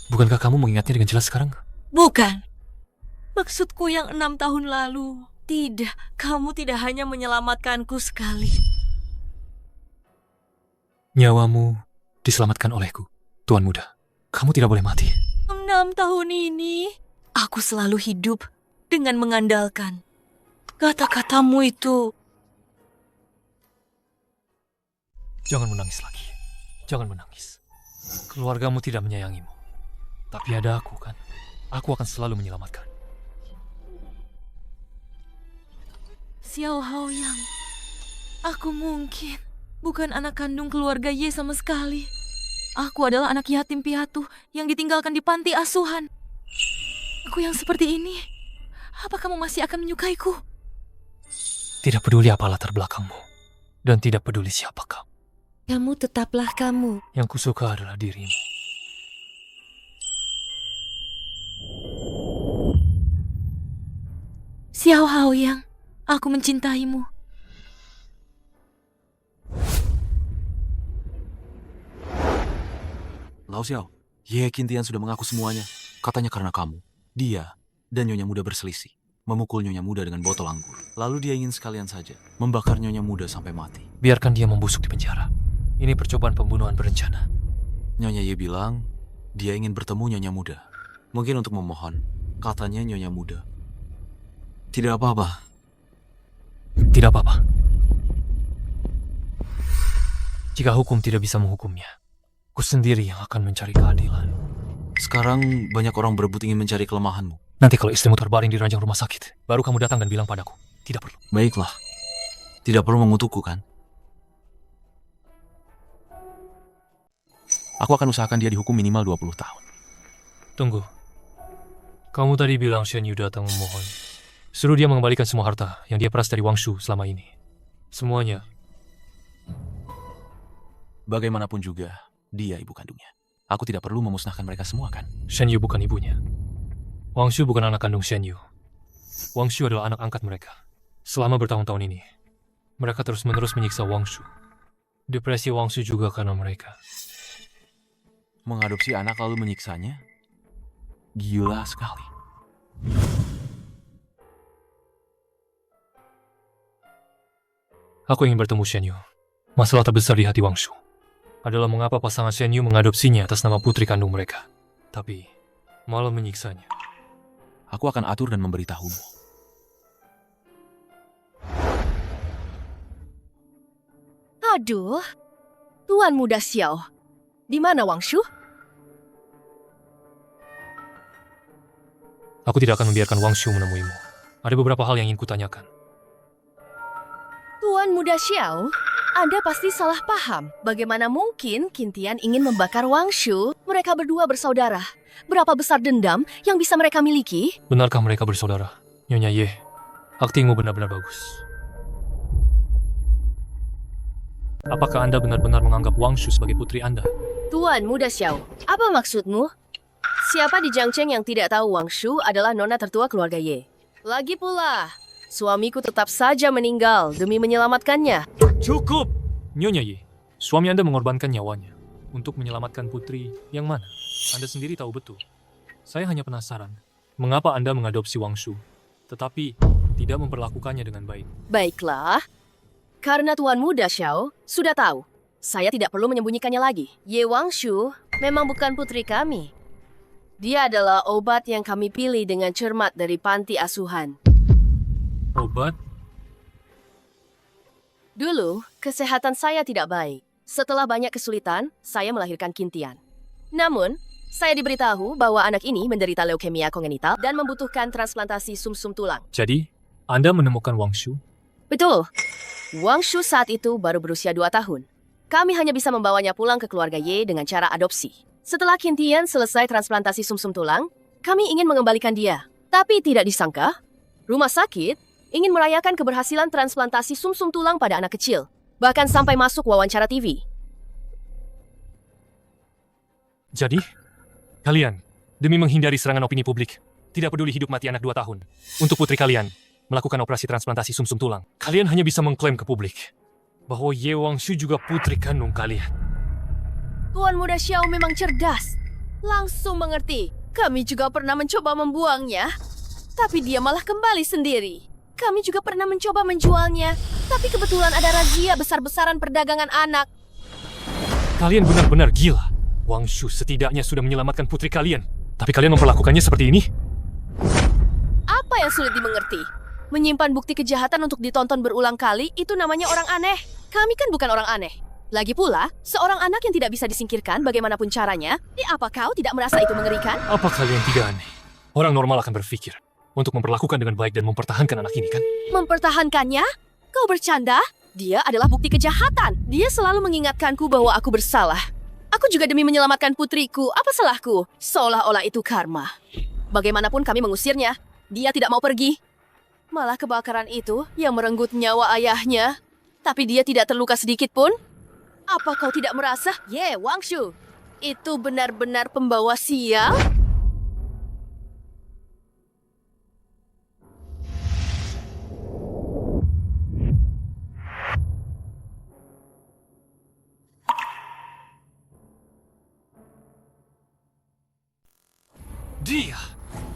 Bukankah kamu mengingatnya dengan jelas sekarang? Bukan. Maksudku yang 6 tahun lalu. Tidak, kamu tidak hanya menyelamatkanku sekali. Nyawamu diselamatkan olehku, Tuan Muda. Kamu tidak boleh mati. 6 tahun ini, aku selalu hidup dengan mengandalkan kata-katamu itu. Jangan menangis lagi. Jangan menangis. Keluargamu tidak menyayangimu. Tapi ada aku kan. Aku akan selalu menyelamatkan. Xiao Haoyang, aku mungkin bukan anak kandung keluarga Ye sama sekali. Aku adalah anak yatim piatu yang ditinggalkan di panti asuhan. Aku yang seperti ini, apa kamu masih akan menyukaiku? Tidak peduli apa latar belakangmu. Dan tidak peduli siapa kau. Kamu tetaplah kamu. Yang kusuka adalah dirimu. Xiao Haoyang, aku mencintaimu. Lao Xiao, Ye Qintian sudah mengaku semuanya. Katanya karena kamu, dia, dan Nyonya Muda berselisih. Memukul Nyonya Muda dengan botol anggur. Lalu dia ingin sekalian saja membakar Nyonya Muda sampai mati. Biarkan dia membusuk di penjara. Ini percobaan pembunuhan berencana. Nyonya Ye bilang, dia ingin bertemu Nyonya Muda. Mungkin untuk memohon. Katanya Nyonya Muda. Tidak apa-apa. Tidak apa-apa. Jika hukum tidak bisa menghukumnya, ku sendiri yang akan mencari keadilan. Sekarang banyak orang berebut ingin mencari kelemahanmu. Nanti kalau istrimu terbaring di ranjang rumah sakit, baru kamu datang dan bilang padaku. Tidak perlu. Baiklah. Tidak perlu mengutukku kan? Aku akan usahakan dia dihukum minimal 20 tahun. Tunggu. Kamu tadi bilang Shen Yu datang memohon. Suruh dia mengembalikan semua harta yang dia peras dari Wang Shu selama ini. Semuanya. Bagaimanapun juga, dia ibu kandungnya. Aku tidak perlu memusnahkan mereka semua, kan? Shen Yu bukan ibunya. Wang Shu bukan anak kandung Shen Yu. Wang Shu adalah anak angkat mereka. Selama bertahun-tahun ini, mereka terus-menerus menyiksa Wang Shu. Depresi Wang Shu juga karena mereka. Mengadopsi anak lalu menyiksanya? Gila sekali. Aku ingin bertemu Shen Yu. Masalah terbesar di hati Wang Shu adalah mengapa pasangan Shen Yu mengadopsinya atas nama putri kandung mereka. Tapi, malah menyiksanya. Aku akan atur dan memberitahumu. Aduh, Tuan Muda Xiao. Di mana Wang Shu? Aku tidak akan membiarkan Wang Shu menemuimu. Ada beberapa hal yang ingin kutanyakan. Tuan Muda Xiao, Anda pasti salah paham. Bagaimana mungkin Qintian ingin membakar Wang Shu? Mereka berdua bersaudara. Berapa besar dendam yang bisa mereka miliki? Benarkah mereka bersaudara? Nyonya Ye, aktingmu benar-benar bagus. Apakah Anda benar-benar menganggap Wang Shu sebagai putri Anda? Tuan Muda Xiao, apa maksudmu? Siapa di Jiangcheng yang tidak tahu Wang Shu adalah nona tertua keluarga Ye? Lagi pula, suamiku tetap saja meninggal demi menyelamatkannya. Cukup! Nyonya Ye, suami Anda mengorbankan nyawanya untuk menyelamatkan putri yang mana? Anda sendiri tahu betul. Saya hanya penasaran, mengapa Anda mengadopsi Wang Shu, tetapi tidak memperlakukannya dengan baik? Baiklah, karena Tuan Muda Xiao sudah tahu, saya tidak perlu menyembunyikannya lagi. Ye Wang Shu memang bukan putri kami. Dia adalah obat yang kami pilih dengan cermat dari panti asuhan. Obat? Dulu, kesehatan saya tidak baik. Setelah banyak kesulitan, saya melahirkan Qintian. Namun, saya diberitahu bahwa anak ini menderita leukemia kongenital dan membutuhkan transplantasi sumsum tulang. Jadi, Anda menemukan Wang Shu? Betul. Wang Shu saat itu baru berusia 2 tahun. Kami hanya bisa membawanya pulang ke keluarga Ye dengan cara adopsi. Setelah Qintian selesai transplantasi sumsum tulang, kami ingin mengembalikan dia. Tapi tidak disangka, rumah sakit ingin merayakan keberhasilan transplantasi sumsum tulang pada anak kecil. Bahkan sampai masuk wawancara TV. Jadi, kalian, demi menghindari serangan opini publik, tidak peduli hidup mati anak 2 tahun, untuk putri kalian, melakukan operasi transplantasi sumsum tulang. Kalian hanya bisa mengklaim ke publik bahwa Ye Wang Shu juga putri kandung kalian. Tuan Muda Xiao memang cerdas. Langsung mengerti. Kami juga pernah mencoba membuangnya, tapi dia malah kembali sendiri. Kami juga pernah mencoba menjualnya, tapi kebetulan ada razia besar-besaran perdagangan anak. Kalian benar-benar gila. Wang Shu setidaknya sudah menyelamatkan putri kalian, tapi kalian memperlakukannya seperti ini? Apa yang sulit dimengerti? Menyimpan bukti kejahatan untuk ditonton berulang kali, itu namanya orang aneh. Kami kan bukan orang aneh. Lagi pula, seorang anak yang tidak bisa disingkirkan bagaimanapun caranya, apa kau tidak merasa itu mengerikan? Apa kalian tidak aneh? Orang normal akan berpikir untuk memperlakukan dengan baik dan mempertahankan anak ini, kan? Mempertahankannya? Kau bercanda? Dia adalah bukti kejahatan. Dia selalu mengingatkanku bahwa aku bersalah. Aku juga demi menyelamatkan putriku. Apa salahku? Seolah-olah itu karma. Bagaimanapun kami mengusirnya, dia tidak mau pergi. Malah kebakaran itu yang merenggut nyawa ayahnya. Tapi dia tidak terluka sedikit pun. Apa kau tidak merasa, Ye Wang Shu, itu benar-benar pembawa sial?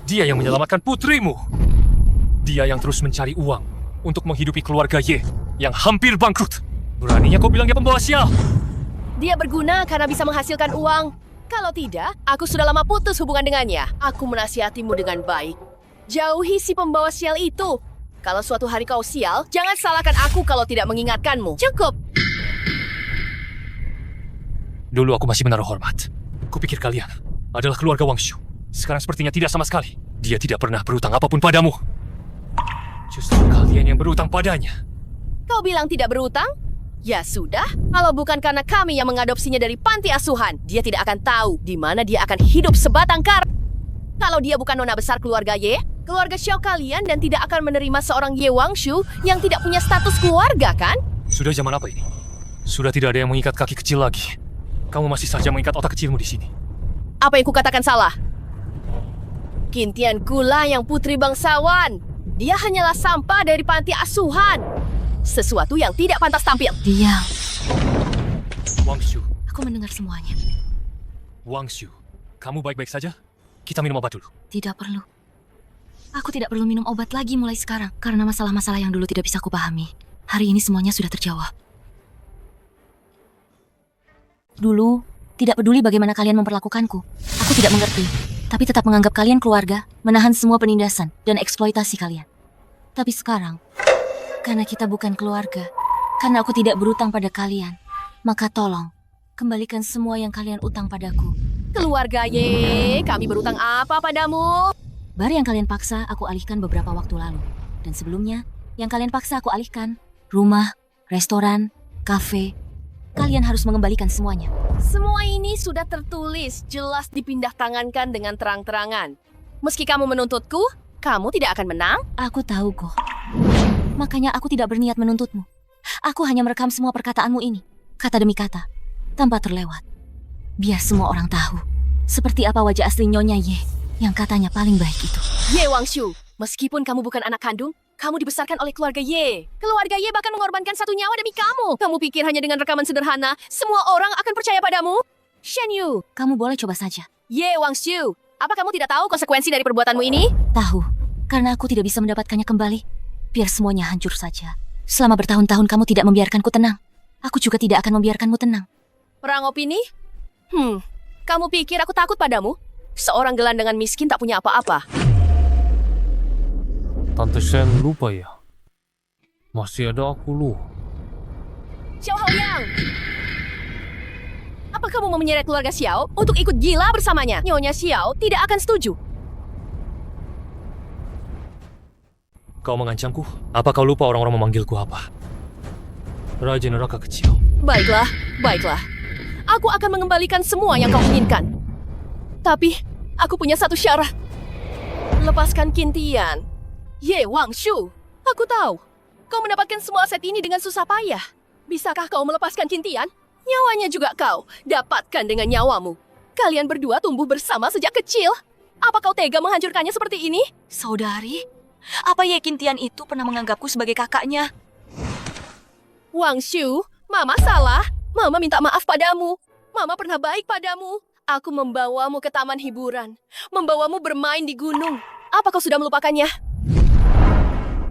Dia yang menyelamatkan putrimu. Dia yang terus mencari uang untuk menghidupi keluarga Ye yang hampir bangkrut. Beraninya kau bilang dia pembawa sial? Dia berguna karena bisa menghasilkan uang. Kalau tidak, aku sudah lama putus hubungan dengannya. Aku menasihatimu dengan baik. Jauhi si pembawa sial itu. Kalau suatu hari kau sial, jangan salahkan aku kalau tidak mengingatkanmu. Cukup. Dulu aku masih menaruh hormat. Kupikir kalian adalah keluarga Wang Shu. Sekarang sepertinya tidak sama sekali. Dia tidak pernah berutang apapun padamu. Justru kalian yang berutang padanya. Kau bilang tidak berutang? Ya sudah, kalau bukan karena kami yang mengadopsinya dari panti asuhan, dia tidak akan tahu di mana dia akan hidup sebatang kara. Kalau dia bukan nona besar keluarga Ye, keluarga Xiao kalian dan tidak akan menerima seorang Ye Wangshu yang tidak punya status keluarga, kan? Sudah zaman apa ini? Sudah tidak ada yang mengikat kaki kecil lagi. Kamu masih saja mengikat otak kecilmu di sini. Apa yang kukatakan salah? Kintian Kula yang putri bangsawan. Dia hanyalah sampah dari panti asuhan. Sesuatu yang tidak pantas tampil. Diam. Wangshu, Aku mendengar semuanya. Wangshu, kamu baik-baik saja? Kita minum obat dulu. Tidak perlu. Aku tidak perlu minum obat lagi mulai sekarang. Karena masalah-masalah yang dulu tidak bisa kupahami. Hari ini semuanya sudah terjawab. Dulu, tidak peduli bagaimana kalian memperlakukanku. Aku tidak mengerti. Tapi tetap menganggap kalian keluarga, menahan semua penindasan dan eksploitasi kalian. Tapi sekarang, karena kita bukan keluarga, karena aku tidak berutang pada kalian, maka tolong, kembalikan semua yang kalian utang padaku. Keluarga Ye, kami berutang apa padamu? Bar yang kalian paksa aku alihkan beberapa waktu lalu. Dan sebelumnya, yang kalian paksa aku alihkan, rumah, restoran, kafe. Kalian harus mengembalikan semuanya. Semua ini sudah tertulis, jelas dipindah tangankan dengan terang-terangan. Meski kamu menuntutku, kamu tidak akan menang. Aku tahu kok. Makanya aku tidak berniat menuntutmu. Aku hanya merekam semua perkataanmu ini, kata demi kata, tanpa terlewat. Biar semua orang tahu, seperti apa wajah asli Nyonya Ye, yang katanya paling baik itu. Ye Wangshu, meskipun kamu bukan anak kandung, kamu dibesarkan oleh keluarga Ye. Keluarga Ye bahkan mengorbankan satu nyawa demi kamu. Kamu pikir hanya dengan rekaman sederhana, semua orang akan percaya padamu? Shen Yu, Kamu boleh coba saja. Ye Wangshu, apa kamu tidak tahu konsekuensi dari perbuatanmu ini? Tahu, karena aku tidak bisa mendapatkannya kembali. Biar semuanya hancur saja. Selama bertahun-tahun kamu tidak membiarkanku tenang. Aku juga tidak akan membiarkanmu tenang. Perang opini? Kamu pikir aku takut padamu? Seorang gelandangan miskin tak punya apa-apa. Tante Shen lupa ya? Masih ada aku loh. Xiao Haoyang! Apa kamu mau menyeret keluarga Xiao untuk ikut gila bersamanya? Nyonya Xiao tidak akan setuju. Kau mengancamku? Apa kau lupa orang-orang memanggilku apa? Raja neraka kecil. Baiklah, baiklah. Aku akan mengembalikan semua yang kau inginkan. Tapi, aku punya satu syarat. Lepaskan Kintian. Ye Wangshu, aku tahu. Kau mendapatkan semua aset ini dengan susah payah. Bisakah kau melepaskan Kintian? Nyawanya juga kau dapatkan dengan nyawamu. Kalian berdua tumbuh bersama sejak kecil. Apa kau tega menghancurkannya seperti ini? Saudari, apa Ye Kintian itu pernah menganggapku sebagai kakaknya? Wangshu, Mama salah. Mama minta maaf padamu. Mama pernah baik padamu. Aku membawamu ke taman hiburan. Membawamu bermain di gunung. Apa kau sudah melupakannya?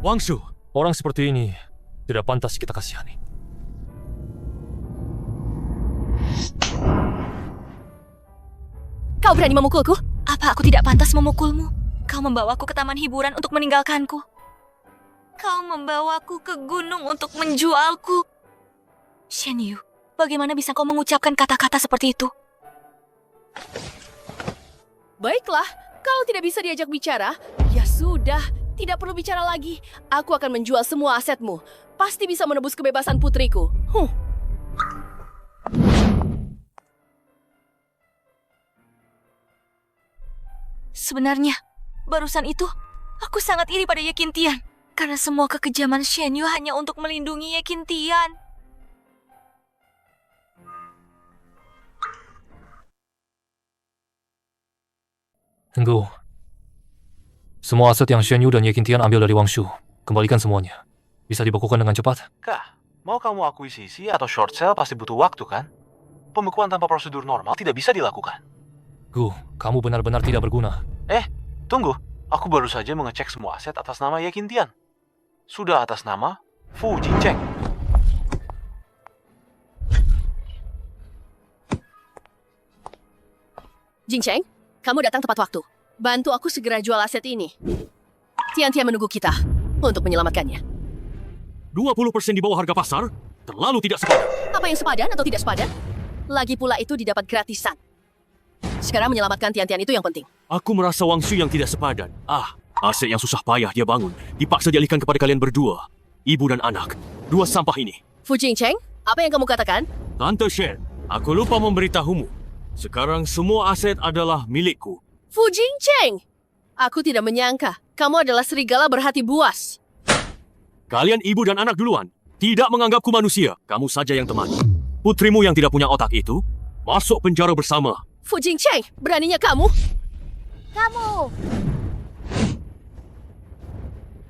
Wangshu, orang seperti ini tidak pantas kita kasihani. Kau berani memukulku? Apa aku tidak pantas memukulmu? Kau membawaku ke taman hiburan untuk meninggalkanku. Kau membawaku ke gunung untuk menjualku. Shen Yu, bagaimana bisa kau mengucapkan kata-kata seperti itu? Baiklah, kalau tidak bisa diajak bicara, ya sudah, tidak perlu bicara lagi. Aku akan menjual semua asetmu. Pasti bisa menebus kebebasan putriku. Sebenarnya, barusan itu, aku sangat iri pada Ye Kintian. Karena semua kekejaman Shen Yu hanya untuk melindungi Ye Kintian. Tunggu. Semua aset yang Shen Yu dan Ye Kintian ambil dari Wangshu, kembalikan semuanya. Bisa dibekukan dengan cepat? Kah, mau kamu akuisisi atau short sale pasti butuh waktu kan? Pembekuan tanpa prosedur normal tidak bisa dilakukan. Gu, kamu benar-benar tidak berguna. Tunggu. Aku baru saja mengecek semua aset atas nama Ye Kintian. Sudah atas nama Fu Jincheng. Jincheng, kamu datang tepat waktu. Bantu aku segera jual aset ini. Tian-Tian menunggu kita untuk menyelamatkannya. 20% di bawah harga pasar? Terlalu tidak sepadan. Apa yang sepadan atau tidak sepadan? Lagi pula itu didapat gratisan. Sekarang menyelamatkan Tian-Tian itu yang penting. Aku merasa Wangshu yang tidak sepadan. Aset yang susah payah dia bangun, dipaksa dialihkan kepada kalian berdua. Ibu dan anak. Dua sampah ini. Fu Jincheng, apa yang kamu katakan? Tante Shen, aku lupa memberitahumu. Sekarang semua aset adalah milikku. Fu Jingcheng! Aku tidak menyangka kamu adalah serigala berhati buas. Kalian ibu dan anak duluan. Tidak menganggapku manusia. Kamu saja yang temani. Putrimu yang tidak punya otak itu masuk penjara bersama. Fu Jingcheng, beraninya kamu? Kamu!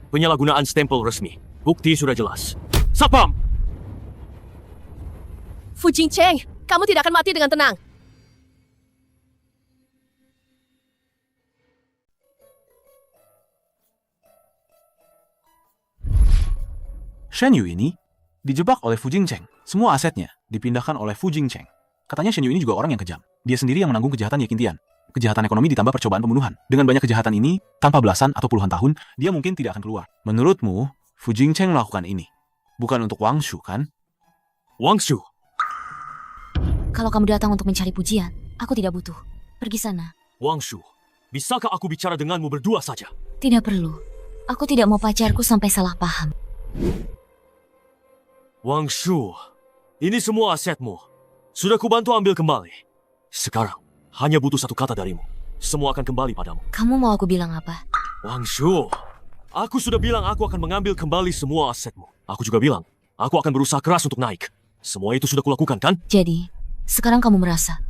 Penyalahgunaan stempel resmi. Bukti sudah jelas. Sapam! Fu Jingcheng, kamu tidak akan mati dengan tenang. Shen Yu ini dijebak oleh Fu Jingcheng. Semua asetnya dipindahkan oleh Fu Jingcheng. Katanya Shen Yu ini juga orang yang kejam. Dia sendiri yang menanggung kejahatan Ye Qintian. Kejahatan ekonomi ditambah percobaan pembunuhan. Dengan banyak kejahatan ini, tanpa belasan atau puluhan tahun, dia mungkin tidak akan keluar. Menurutmu, Fu Jingcheng melakukan ini bukan untuk Wang Shu, kan? Wang Shu, Kalau kamu datang untuk mencari pujian, aku tidak butuh. Pergi sana. Wang Shu, bisakah aku bicara denganmu berdua saja? Tidak perlu. Aku tidak mau pacarku sampai salah paham. Wang Shu, ini semua asetmu. Sudah kubantu ambil kembali. Sekarang, hanya butuh satu kata darimu. Semua akan kembali padamu. Kamu mau aku bilang apa? Wang Shu, aku sudah bilang aku akan mengambil kembali semua asetmu. Aku juga bilang, aku akan berusaha keras untuk naik. Semua itu sudah kulakukan, kan? Jadi, sekarang kamu merasa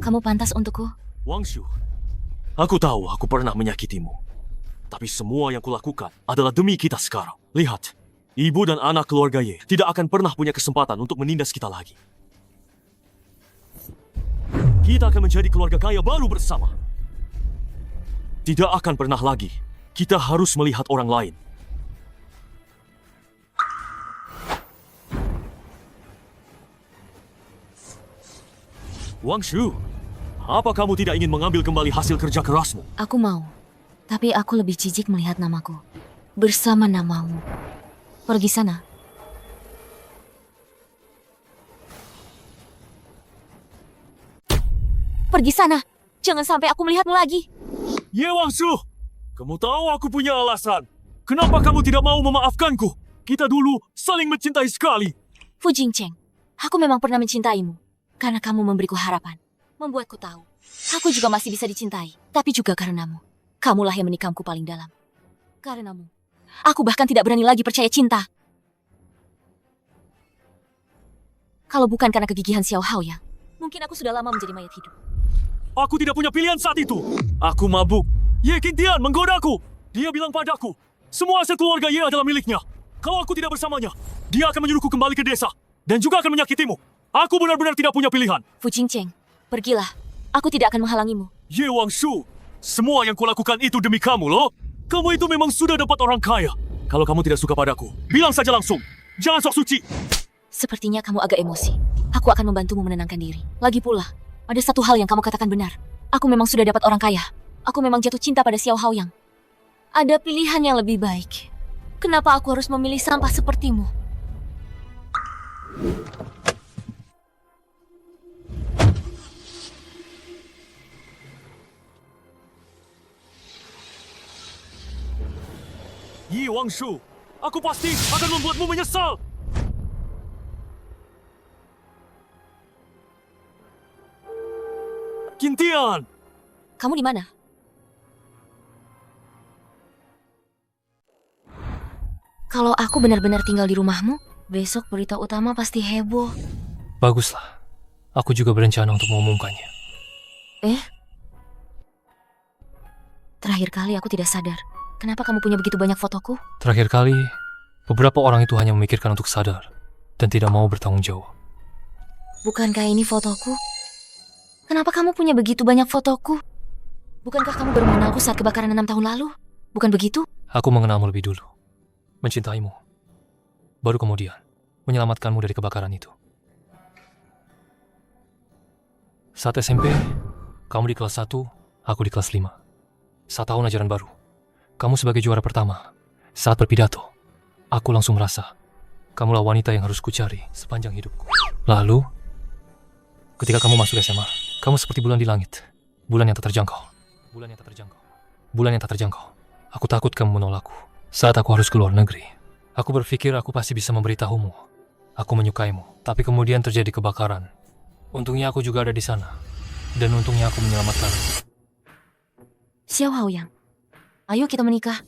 kamu pantas untukku? Wang Shu, aku tahu aku pernah menyakitimu. Tapi semua yang kulakukan adalah demi kita sekarang. Lihat, ibu dan anak keluarga Ye tidak akan pernah punya kesempatan untuk menindas kita lagi. Kita akan menjadi keluarga kaya baru bersama. Tidak akan pernah lagi kita harus melihat orang lain. Wang Shu, apa kamu tidak ingin mengambil kembali hasil kerja kerasmu? Aku mau. Tapi aku lebih jijik melihat namaku bersama namamu. Pergi sana. Pergi sana. Jangan sampai aku melihatmu lagi. Ye Wang Shu, kamu tahu aku punya alasan. Kenapa kamu tidak mau memaafkanku? Kita dulu saling mencintai sekali. Fu Jingcheng, aku memang pernah mencintaimu. Karena kamu memberiku harapan. Membuatku tahu. Aku juga masih bisa dicintai. Tapi juga karenamu. Kamulah yang menikamku paling dalam. Karenamu. Aku bahkan tidak berani lagi percaya cinta. Kalau bukan karena kegigihan Xiao Haoyang, mungkin aku sudah lama menjadi mayat hidup. Aku tidak punya pilihan saat itu. Aku mabuk. Ye Qintian menggodaku. Dia bilang padaku, semua aset keluarga Ye adalah miliknya. Kalau aku tidak bersamanya, dia akan menyuruhku kembali ke desa. Dan juga akan menyakitimu. Aku benar-benar tidak punya pilihan. Fu Jingcheng, pergilah. Aku tidak akan menghalangimu. Ye Wang Shu, semua yang kulakukan itu demi kamu loh. Kamu itu memang sudah dapat orang kaya. Kalau kamu tidak suka padaku, bilang saja langsung. Jangan sok suci. Sepertinya kamu agak emosi. Aku akan membantumu menenangkan diri. Lagi pula, ada satu hal yang kamu katakan benar. Aku memang sudah dapat orang kaya. Aku memang jatuh cinta pada Xiao Haoyang. Ada pilihan yang lebih baik. Kenapa aku harus memilih sampah sepertimu? Yi Wang Shu, aku pasti akan membuatmu menyesal. Qintian! Kamu di mana? Kalau aku benar-benar tinggal di rumahmu, besok berita utama pasti heboh. Baguslah. Aku juga berencana untuk mengumumkannya. Terakhir kali aku tidak sadar. Kenapa kamu punya begitu banyak fotoku? Terakhir kali, beberapa orang itu hanya memikirkan untuk sadar dan tidak mau bertanggung jawab. Bukankah ini fotoku? Kenapa kamu punya begitu banyak fotoku? Bukankah kamu baru mengenalku saat kebakaran 6 tahun lalu? Bukan begitu? Aku mengenalmu lebih dulu. Mencintaimu. Baru kemudian, menyelamatkanmu dari kebakaran itu. Saat SMP, kamu di kelas 1, aku di kelas 5. Saat tahun ajaran baru, kamu sebagai juara pertama. Saat berpidato, aku langsung merasa kamulah wanita yang harus kucari sepanjang hidupku. Lalu, ketika kamu masuk SMA, kamu seperti bulan di langit. Bulan yang tak terjangkau. Bulan yang tak terjangkau. Bulan yang tak terjangkau. Aku takut kamu menolakku. Saat aku harus keluar negeri, aku berpikir aku pasti bisa memberitahumu. Aku menyukaimu, tapi kemudian terjadi kebakaran. Untungnya aku juga ada di sana. Dan untungnya aku menyelamatkanmu. Xiao Haoyang, ayo kita menikah.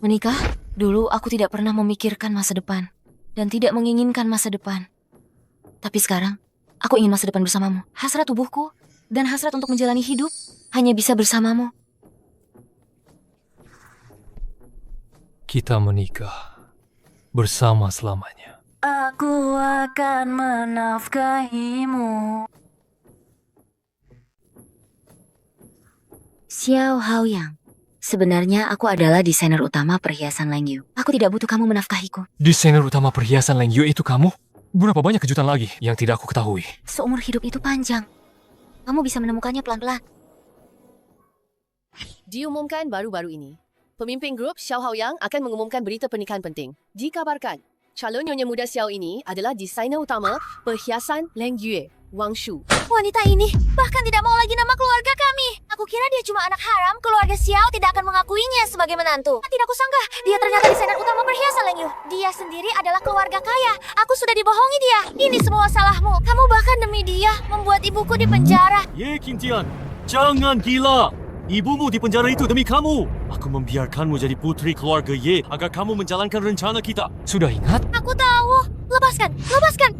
Menikah? Dulu aku tidak pernah memikirkan masa depan dan tidak menginginkan masa depan. Tapi sekarang, aku ingin masa depan bersamamu. Hasrat tubuhku dan hasrat untuk menjalani hidup hanya bisa bersamamu. Kita menikah bersama selamanya. Aku akan menafkahimu. Xiao Haoyang, sebenarnya aku adalah desainer utama perhiasan Leng Yu. Aku tidak butuh kamu menafkahiku. Desainer utama perhiasan Leng Yu itu kamu? Berapa banyak kejutan lagi yang tidak aku ketahui? Seumur hidup itu panjang. Kamu bisa menemukannya pelan-pelan. Diumumkan baru-baru ini, pemimpin grup Xiao Haoyang akan mengumumkan berita pernikahan penting. Dikabarkan, calon nyonya muda Xiao ini adalah desainer utama perhiasan Leng Yue, Wang Shu. Wanita ini bahkan tidak mau lagi nama keluarga kami. Aku kira dia cuma anak haram, keluarga Xiao tidak akan mengakuinya sebagai menantu. Tidak kusangka, dia ternyata desainer utama perhiasan Leng Yu. Dia sendiri adalah keluarga kaya. Aku sudah dibohongi dia. Ini semua salahmu. Kamu bahkan demi dia membuat ibuku di penjara. Ye Qingtian, jangan gila. Ibumu di penjara itu demi kamu. Aku membiarkanmu jadi putri keluarga Ye agar kamu menjalankan rencana kita. Sudah ingat? Aku tahu. Lepaskan, lepaskan.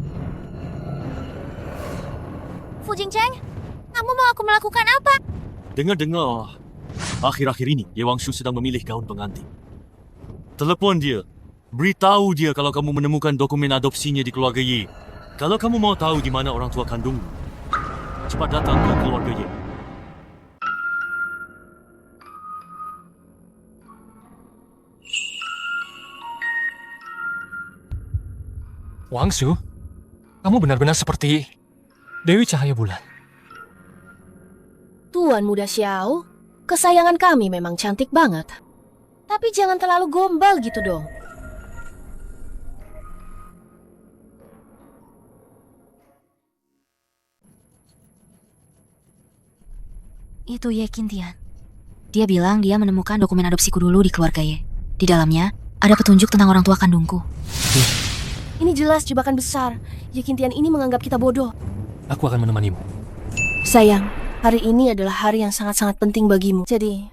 Fu Jingcheng, kamu mau aku melakukan apa? Dengar-dengar, akhir-akhir ini Ye Wangshu sedang memilih gaun pengantin. Telepon dia. Beritahu dia kalau kamu menemukan dokumen adopsinya di keluarga Ye. Kalau kamu mau tahu di mana orang tua kandungmu, cepat datang ke keluarga Ye. Wangshu, kamu benar-benar seperti Dewi Cahaya Bulan. Tuan muda Xiao, kesayangan kami memang cantik banget. Tapi jangan terlalu gombal gitu dong. Itu Ye Qingtian. Dia bilang dia menemukan dokumen adopsiku dulu di keluarga Ye. Di dalamnya ada petunjuk tentang orang tua kandungku. Ini jelas jebakan besar. Ye Qingtian ini menganggap kita bodoh. Aku akan menemanimu. Sayang, hari ini adalah hari yang sangat-sangat penting bagimu. Jadi,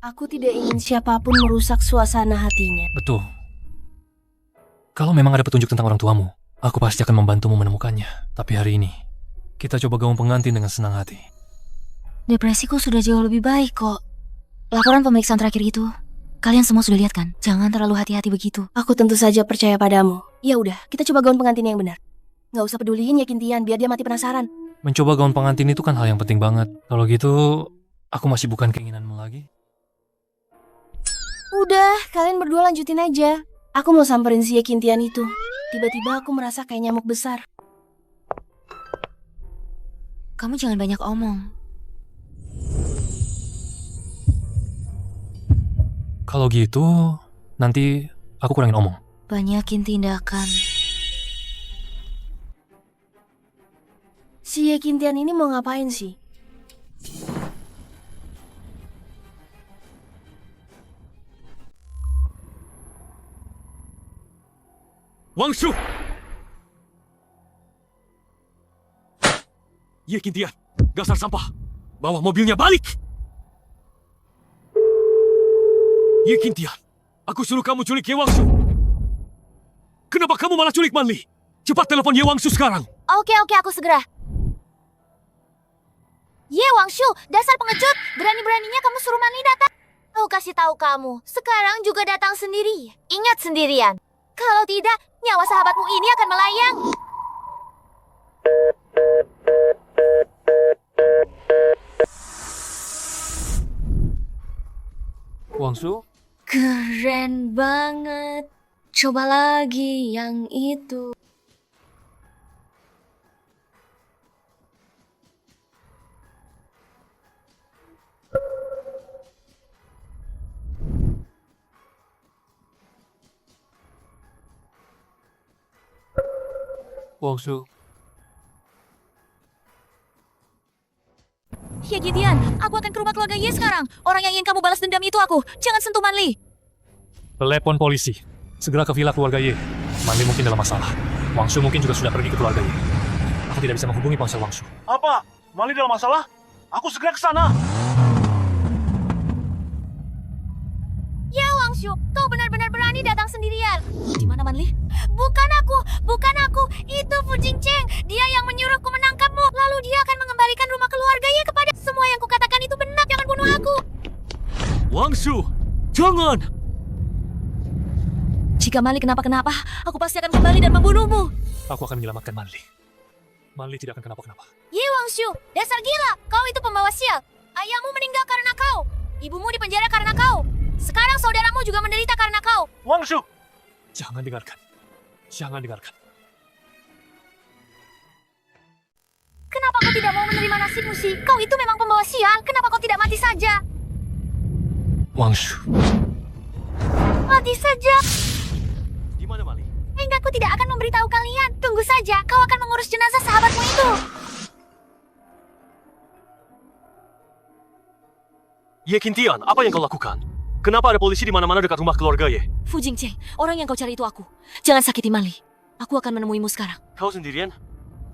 aku tidak ingin siapapun merusak suasana hatinya. Betul. Kalau memang ada petunjuk tentang orang tuamu, aku pasti akan membantumu menemukannya. Tapi hari ini, kita coba gaun pengantin dengan senang hati. Depresiku sudah jauh lebih baik kok. Laporan pemeriksaan terakhir itu, kalian semua sudah lihat kan? Jangan terlalu hati-hati begitu. Aku tentu saja percaya padamu. Ya udah, kita coba gaun pengantin yang benar. Nggak usah peduliin Ye Qingtian, biar dia mati penasaran. Mencoba gaun pengantin itu kan hal yang penting banget. Kalau gitu, aku masih bukan keinginanmu lagi. Udah, kalian berdua lanjutin aja. Aku mau samperin si Ye Qingtian itu. Tiba-tiba aku merasa kayak nyamuk besar. Kamu jangan banyak omong. Kalau gitu, nanti aku kurangin omong. Banyakin tindakan. Si Ye Qingtian ini mau ngapain sih? Wangshu! Ye Qingtian, dasar sampah. Bawa mobilnya balik! Ye Qingtian, aku suruh kamu culik Ye Wangshu. Kenapa kamu malah culik Manli? Cepat telepon Ye Wangshu sekarang. Oke, aku segera. Ye Wangshu, dasar pengecut. Berani-beraninya kamu suruh Manli datang. Aku kasih tahu kamu, sekarang juga datang sendiri. Ingat sendirian. Kalau tidak, nyawa sahabatmu ini akan melayang. Wangshu? Keren banget. Coba lagi yang itu. Wangshu. Ye Qingtian, aku akan ke rumah keluarga Ye sekarang. Orang yang ingin kamu balas dendam itu aku. Jangan sentuh Manli. Telepon polisi. Segera ke villa keluarga Ye. Manli mungkin dalam masalah. Wangshu mungkin juga sudah pergi ke keluarga Ye. Aku tidak bisa menghubungi ponsel Wangshu. Apa? Manli dalam masalah? Aku segera ke sana. Wangshu, kau benar-benar berani datang sendirian. Di mana Manli? Bukan aku. Itu Fu Jingcheng. Dia yang menyuruhku menangkapmu. Lalu dia akan mengembalikan rumah keluarga Ye kepada. Semua yang kukatakan itu benar. Jangan bunuh aku. Wangshu, jangan! Jika Manli kenapa-kenapa, aku pasti akan kembali dan membunuhmu. Aku akan menyelamatkan Manli. Manli tidak akan kenapa-kenapa. Ye Wangshu, dasar gila. Kau itu pembawa sial. Ayahmu meninggal karena kau. Ibumu dipenjara karena kau. Sekarang saudaramu juga menderita karena kau. Wangshu! Jangan dengarkan. Jangan dengarkan. Kenapa kau tidak mau menerima nasibmu sih? Kau itu memang pembawa sial. Kenapa kau tidak mati saja? Wangshu. Mati saja. Di mana Manli? Hingga aku tidak akan memberitahu kalian. Tunggu saja, kau akan mengurus jenazah sahabatmu itu. Ye Qingtian, apa yang kau lakukan? Kenapa ada polisi di mana-mana dekat rumah keluarga Ye? Fu Jingcheng, orang yang kau cari itu aku. Jangan sakiti Manli. Aku akan menemuimu sekarang. Kau sendirian?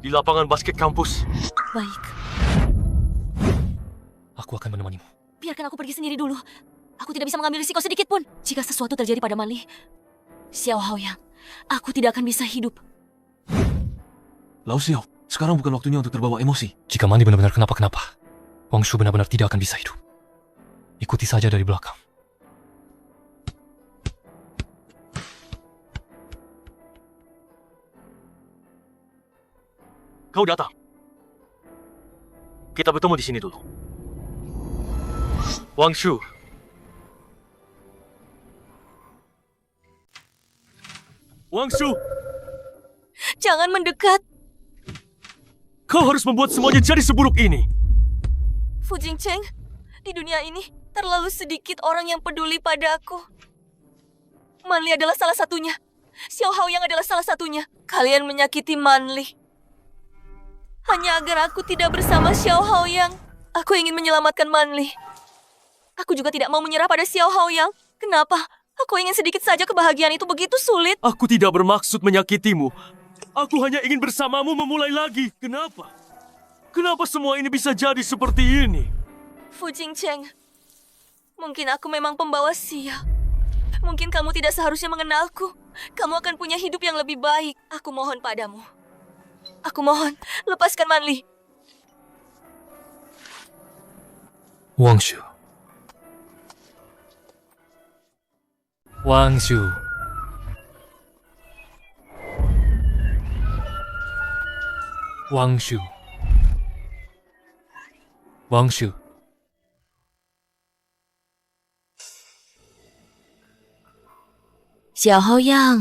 Di lapangan basket kampus? Baik, Aku akan menemanimu. biarkan aku pergi sendiri dulu. Aku tidak bisa mengambil risiko sedikit pun. Jika sesuatu terjadi pada Manli, Xiao Haoyang, aku tidak akan bisa hidup. Lao Xiao, sekarang bukan waktunya untuk terbawa emosi. Jika Manli benar-benar kenapa-kenapa, Wangshu benar-benar tidak akan bisa hidup. Ikuti saja dari belakang. Kau datang. Kita bertemu di sini dulu. Wangshu. Wangshu, Jangan mendekat. kau harus membuat semuanya jadi seburuk ini. Fu Jingcheng, di dunia ini terlalu sedikit orang yang peduli pada aku. Manli adalah salah satunya. Xiao Haoyang adalah salah satunya. Kalian menyakiti Manli. Hanya agar aku tidak bersama Xiao Haoyang. Aku ingin menyelamatkan Manli. Aku juga tidak mau menyerah pada Xiao Haoyang. Kenapa? Aku ingin sedikit saja kebahagiaan itu begitu sulit. Aku tidak bermaksud menyakitimu. Aku hanya ingin bersamamu memulai lagi. Kenapa? Kenapa semua ini bisa jadi seperti ini? Fu Jingcheng, mungkin aku memang pembawa sial. Mungkin kamu tidak seharusnya mengenalku. Kamu akan punya hidup yang lebih baik. Aku mohon padamu. Aku mohon, lepaskan Manli. Wangshu. Wangshu. Wangshu. Wangshu. Xiao Haoyang.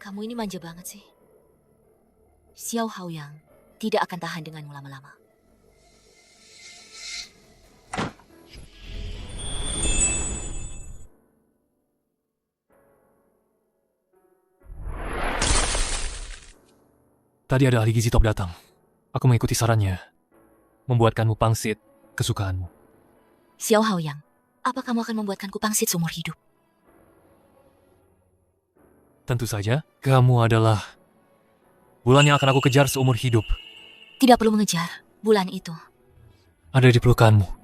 Kamu ini manja banget sih. Xiao Haoyang tidak akan tahan denganmu lama-lama. Tadi ada ahli gizi top datang. Aku mengikuti sarannya. Membuatkanmu pangsit kesukaanmu. Xiao Haoyang, apa kamu akan membuatkanku pangsit seumur hidup? Tentu saja, kamu adalah bulan yang akan aku kejar seumur hidup. Tidak perlu mengejar bulan itu. Ada di pelukanmu.